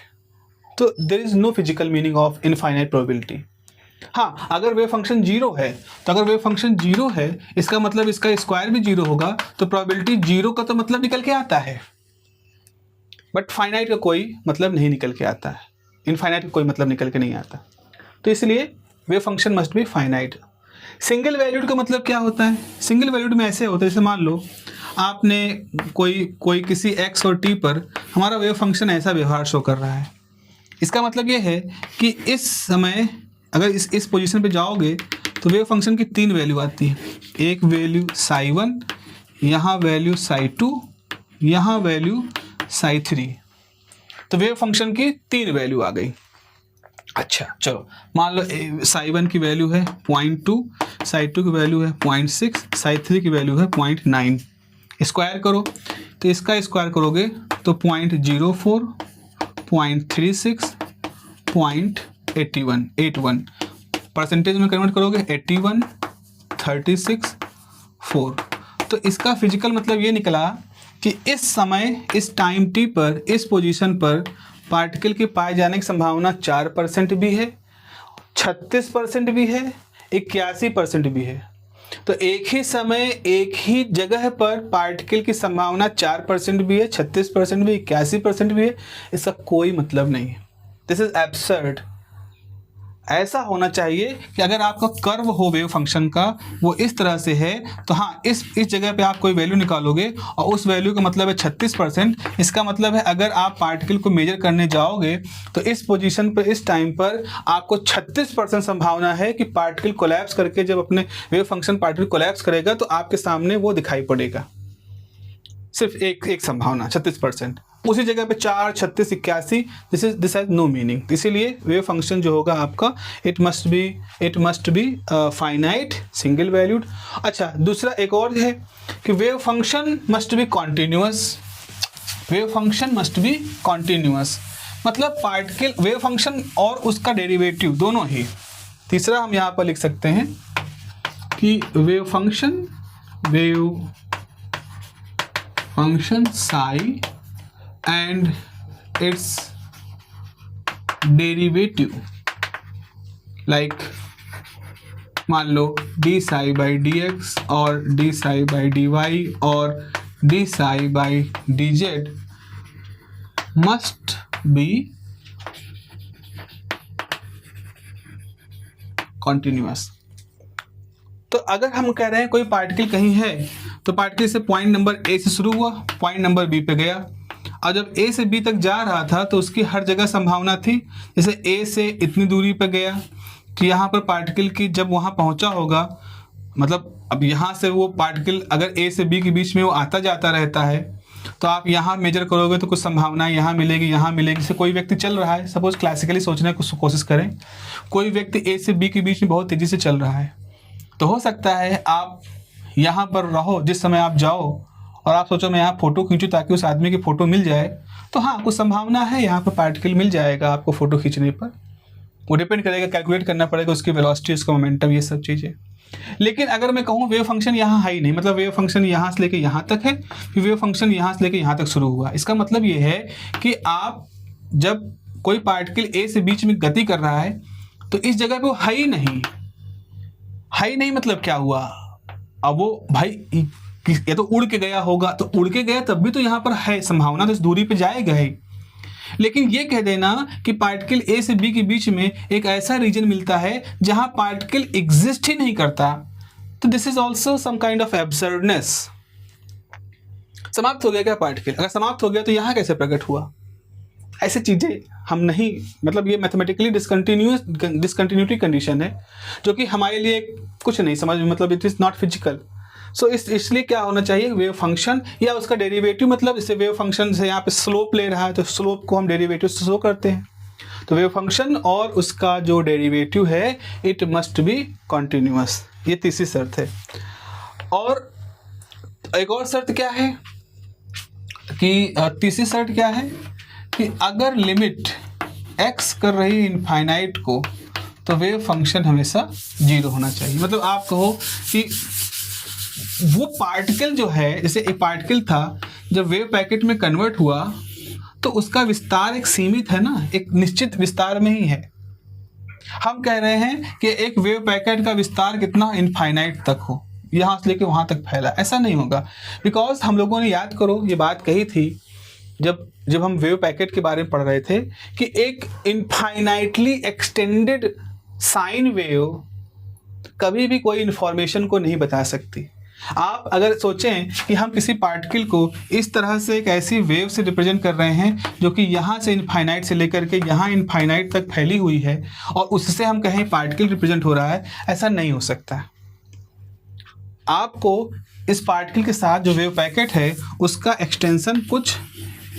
तो there is no physical meaning of infinite probability. हाँ, अगर वेव फंक्शन 0 है, तो अगर वेव फंक्शन 0 है इसका मतलब इसका स्क्वायर भी 0 होगा, तो प्रोबेबिलिटी 0 का तो मतलब निकल के आता है, बट फाइनाइट का कोई मतलब नहीं निकल के आता है, इनफाइनाइट का कोई मतलब निकल के नहीं आता। तो इसलिए wave function must be finite. Single valued का मतलब क्या होता है? सिंगल वैल्यूड में ऐसे होता है, जैसे मान लो आपने कोई किसी x और t पर हमारा वेव फंक्शन ऐसा व्यवहार शो कर रहा है, इसका मतलब ये है कि इस समय अगर इस पोजीशन पे जाओगे तो वेव फंक्शन की 3 वैल्यू आती है। एक वैल्यू साई 1, यहाँ वैल्यू psi2, यहाँ वैल्यू psi3। तो वेव फंक्शन की 3 वैल्यू आ गई। अच्छा चलो, मान लो psi1 की वैल्यू है 0.2, psi2 की वैल्यू है 0.6, psi3 की वैल्यू है 0.9। स्क्वायर करो, तो इसका स्क्वायर करोगे तो 0.04, 0.36, 0.81 परसेंटेज में कन्वर्ट करोगे 81, 36, 4। तो इसका फिजिकल मतलब ये निकला कि इस समय, इस टाइम टी पर, इस पोजीशन पर पार्टिकल के पाए जाने की संभावना 4% भी है, 36% भी है, 81% भी है। तो एक ही समय एक ही जगह पर पार्टिकल की संभावना 4% भी है, 36% भी, 81% भी है। इसका कोई मतलब नहीं है। This is absurd. ऐसा होना चाहिए कि अगर आपका कर्व हो वेव फंक्शन का, वो इस तरह से है, तो हाँ इस जगह पे आप कोई वैल्यू निकालोगे और उस वैल्यू का मतलब है 36%। इसका मतलब है अगर आप पार्टिकल को मेजर करने जाओगे तो इस पोजीशन पर, इस टाइम पर आपको 36% संभावना है कि पार्टिकल कोलैप्स करके, जब अपने वेव फंक्शन पार्टिकल कोलैप्स करेगा तो आपके सामने वो दिखाई पड़ेगा। सिर्फ एक संभावना 36%। उसी जगह पे 4, 36, 81, दिस हैज नो मीनिंग। इसीलिए वेव फंक्शन जो होगा आपका, it must be finite, single valued. अच्छा, दूसरा एक और है कि wave function must be continuous. Wave function must be continuous मतलब पार्टिकल, वेव फंक्शन और उसका डेरिवेटिव दोनों ही। तीसरा हम यहाँ पर लिख सकते हैं कि wave function psi and its derivative, like मान लो d psi by dx और d psi by dy और d psi by dz must be continuous। तो अगर हम कह रहे हैं कोई पार्टिकल कहीं है, तो पार्टिकल से पॉइंट नंबर ए से शुरू हुआ, पॉइंट नंबर बी पे गया, और जब ए से बी तक जा रहा था तो उसकी हर जगह संभावना थी। जैसे ए से इतनी दूरी पे गया कि यहाँ पर पार्टिकल की जब वहाँ पहुँचा होगा, मतलब अब यहाँ से वो पार्टिकल अगर ए से बी के बीच में वो आता जाता रहता है, तो आप यहाँ मेजर करोगे तो कुछ संभावनाएं यहाँ मिलेगी, यहाँ मिलेगी। जैसे कोई व्यक्ति चल रहा है, सपोज क्लासिकली सोचने की कोशिश करें, कोई व्यक्ति ए से बी के बीच में बहुत तेज़ी से चल रहा है, तो हो सकता है आप यहाँ पर रहो, जिस समय आप जाओ और आप सोचो मैं यहाँ फ़ोटो खींचूँ ताकि उस आदमी की फ़ोटो मिल जाए, तो हाँ कुछ संभावना है यहाँ पर पार्टिकल मिल जाएगा आपको फ़ोटो खींचने पर। वो डिपेंड करेगा, कैलकुलेट करना पड़ेगा उसकी वेलोसिटी, उसका मोमेंटम, ये सब चीज़ें। लेकिन अगर मैं कहूँ वेव फंक्शन यहाँ है ही नहीं, मतलब वेव फंक्शन यहाँ से लेके यहाँ तक है, फिर वेव फंक्शन यहाँ से लेके यहाँ तक शुरू हुआ, इसका मतलब ये है कि आप जब कोई पार्टिकल ए से बीच में गति कर रहा है तो इस जगह पे वो है ही नहीं। है ही नहीं मतलब क्या हुआ? अब वो भाई या तो उड़ के गया होगा, तो उड़ के गया तब भी तो यहाँ पर है संभावना, तो इस दूरी पे जाएगा ही। लेकिन ये कह देना कि पार्टिकल ए से बी के बीच में एक ऐसा रीजन मिलता है जहां पार्टिकल एग्जिस्ट ही नहीं करता, तो this is also some kind of absurdness. समाप्त हो गया क्या पार्टिकल? अगर समाप्त हो गया तो यहाँ कैसे प्रकट हुआ? ऐसी चीजें हम नहीं, मतलब ये मैथमेटिकली डिसकंटिन्यूटी कंडीशन है जो कि हमारे लिए कुछ नहीं समझ, मतलब इट इज नॉट फिजिकल। सो इसलिए क्या होना चाहिए, वेव फंक्शन या उसका डेरिवेटिव, मतलब इसे वेव फंक्शन से यहाँ पे स्लोप ले रहा है तो स्लोप को हम डेरिवेटिव से शो करते हैं। तो वेव फंक्शन और उसका जो डेरिवेटिव है इट मस्ट बी कॉन्टिन्यूअस, ये तीसरी शर्त है। और एक और शर्त क्या है कि तीसरी शर्त क्या है कि अगर लिमिट x कर रही है इनफाइनाइट को, तो वेव फंक्शन हमेशा 0 होना चाहिए। मतलब आप कहो कि वो पार्टिकल जो है, जैसे एक पार्टिकल था जब वेव पैकेट में कन्वर्ट हुआ तो उसका विस्तार एक सीमित है ना, एक निश्चित विस्तार में ही है। हम कह रहे हैं कि एक वेव पैकेट का विस्तार कितना, इनफाइनाइट तक हो, यहाँ से लेके वहाँ तक फैला। ऐसा नहीं होगा, बिकॉज हम लोगों ने, याद करो ये बात कही थी जब हम वेव पैकेट के बारे में पढ़ रहे थे कि एक इनफाइनाइटली एक्सटेंडेड साइन वेव कभी भी कोई इन्फॉर्मेशन को नहीं बता सकती। आप अगर सोचें कि हम किसी पार्टिकल को इस तरह से एक ऐसी वेव से रिप्रेजेंट कर रहे हैं जो कि यहाँ से इनफाइनाइट से लेकर के यहाँ इनफाइनाइट तक फैली हुई है और उससे हम कहें पार्टिकल रिप्रेजेंट हो रहा है, ऐसा नहीं हो सकता। आपको इस पार्टिकल के साथ जो वेव पैकेट है उसका एक्सटेंशन कुछ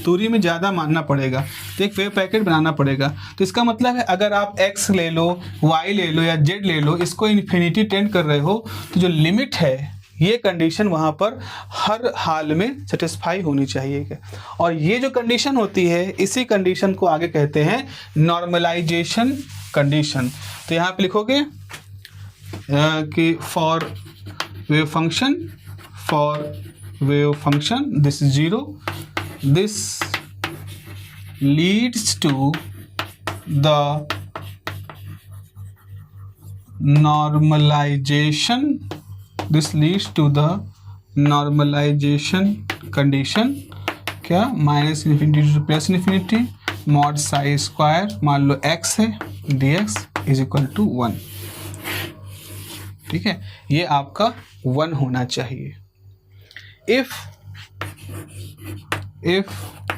दूरी में ज़्यादा मानना पड़ेगा, तो एक वेव पैकेट बनाना पड़ेगा। तो इसका मतलब है अगर आप x ले लो, y ले लो या z ले लो, इसको इन्फिनिटी टेंड कर रहे हो, तो जो लिमिट है ये कंडीशन वहाँ पर हर हाल में सेटिस्फाई होनी चाहिए। और ये जो कंडीशन होती है, इसी कंडीशन को आगे कहते हैं नॉर्मलाइजेशन कंडीशन। तो यहाँ पे लिखोगे कि for wave function this is 0, this leads to the normalization condition, क्या minus infinity two plus infinity mod Sai square मान लो x है dx इज इक्वल टू 1। ठीक है, ये आपका 1 होना चाहिए। if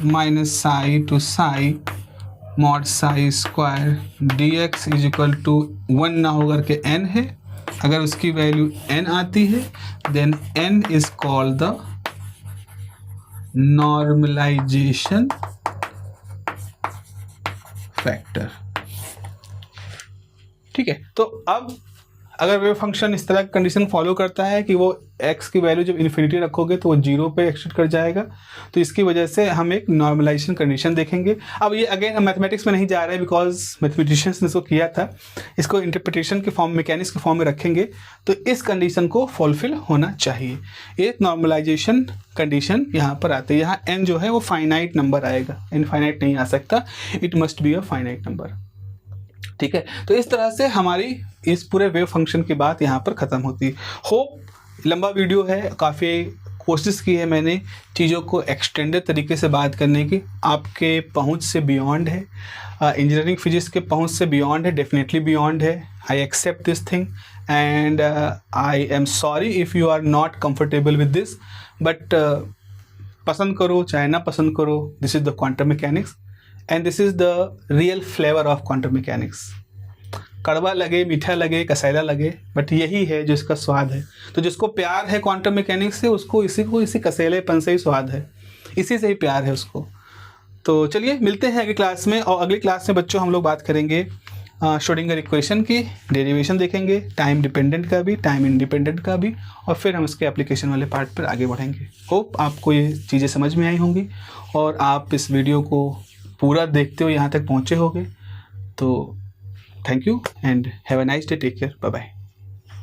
minus psi to psi mod psi square dx is equal to 1 ना होकर के n है, अगर उसकी वैल्यू n आती है then n is called the normalization factor. ठीक है, तो अब अगर वेव फंक्शन इस तरह की कंडीशन फॉलो करता है कि वो x की वैल्यू जब इन्फिनिटी रखोगे तो वो 0 पे एक्सटेंड कर जाएगा, तो इसकी वजह से हम एक नॉर्मलाइजेशन कंडीशन देखेंगे। अब ये अगेन मैथमेटिक्स में नहीं जा रहा है बिकॉज मैथमेटिशियंस ने इसको किया था, इसको इंटरप्रिटेशन के फॉर्म, मैकेनिक्स के फॉर्म में रखेंगे, तो इस कंडीशन को फुलफिल होना चाहिए। एक नॉर्मलाइजेशन कंडीशन यहाँ पर आती है। यहाँ n जो है वो फाइनाइट नंबर आएगा, इनफाइनाइट नहीं आ सकता, it must be a finite number. ठीक है, तो इस तरह से हमारी इस पूरे वेव फंक्शन की बात यहाँ पर ख़त्म होती है। होप लंबा वीडियो है, काफ़ी कोशिश की है मैंने चीज़ों को एक्सटेंडेड तरीके से बात करने की, आपके पहुँच से बियॉन्ड है, इंजीनियरिंग फिजिक्स के पहुँच से बियॉन्ड है, डेफिनेटली बियॉन्ड है। I accept this thing and I am sorry if you are not comfortable with this, but पसंद करो चाहे ना पसंद करो, this is the quantum mechanics and this is the real flavour of quantum mechanics. कड़वा लगे, मीठा लगे, कसैला लगे, बट यही है जो इसका स्वाद है। तो जिसको प्यार है क्वांटम मैकेनिक्स से, उसको इसी कसैलेपन से ही स्वाद है, इसी से ही प्यार है उसको। तो चलिए मिलते हैं अगली क्लास में, और अगली क्लास में बच्चों हम लोग बात करेंगे श्रोडिंगर इक्वेशन की, डेरिवेशन देखेंगे, टाइम डिपेंडेंट का भी, टाइम इंडिपेंडेंट का भी, और फिर हम इसके एप्लीकेशन वाले पार्ट पर आगे बढ़ेंगे। होप आपको ये चीज़ें समझ में आई होंगी और आप इस वीडियो को पूरा देखते हो यहाँ तक पहुँचे होंगे। तो thank you and have a nice day, take care, bye bye.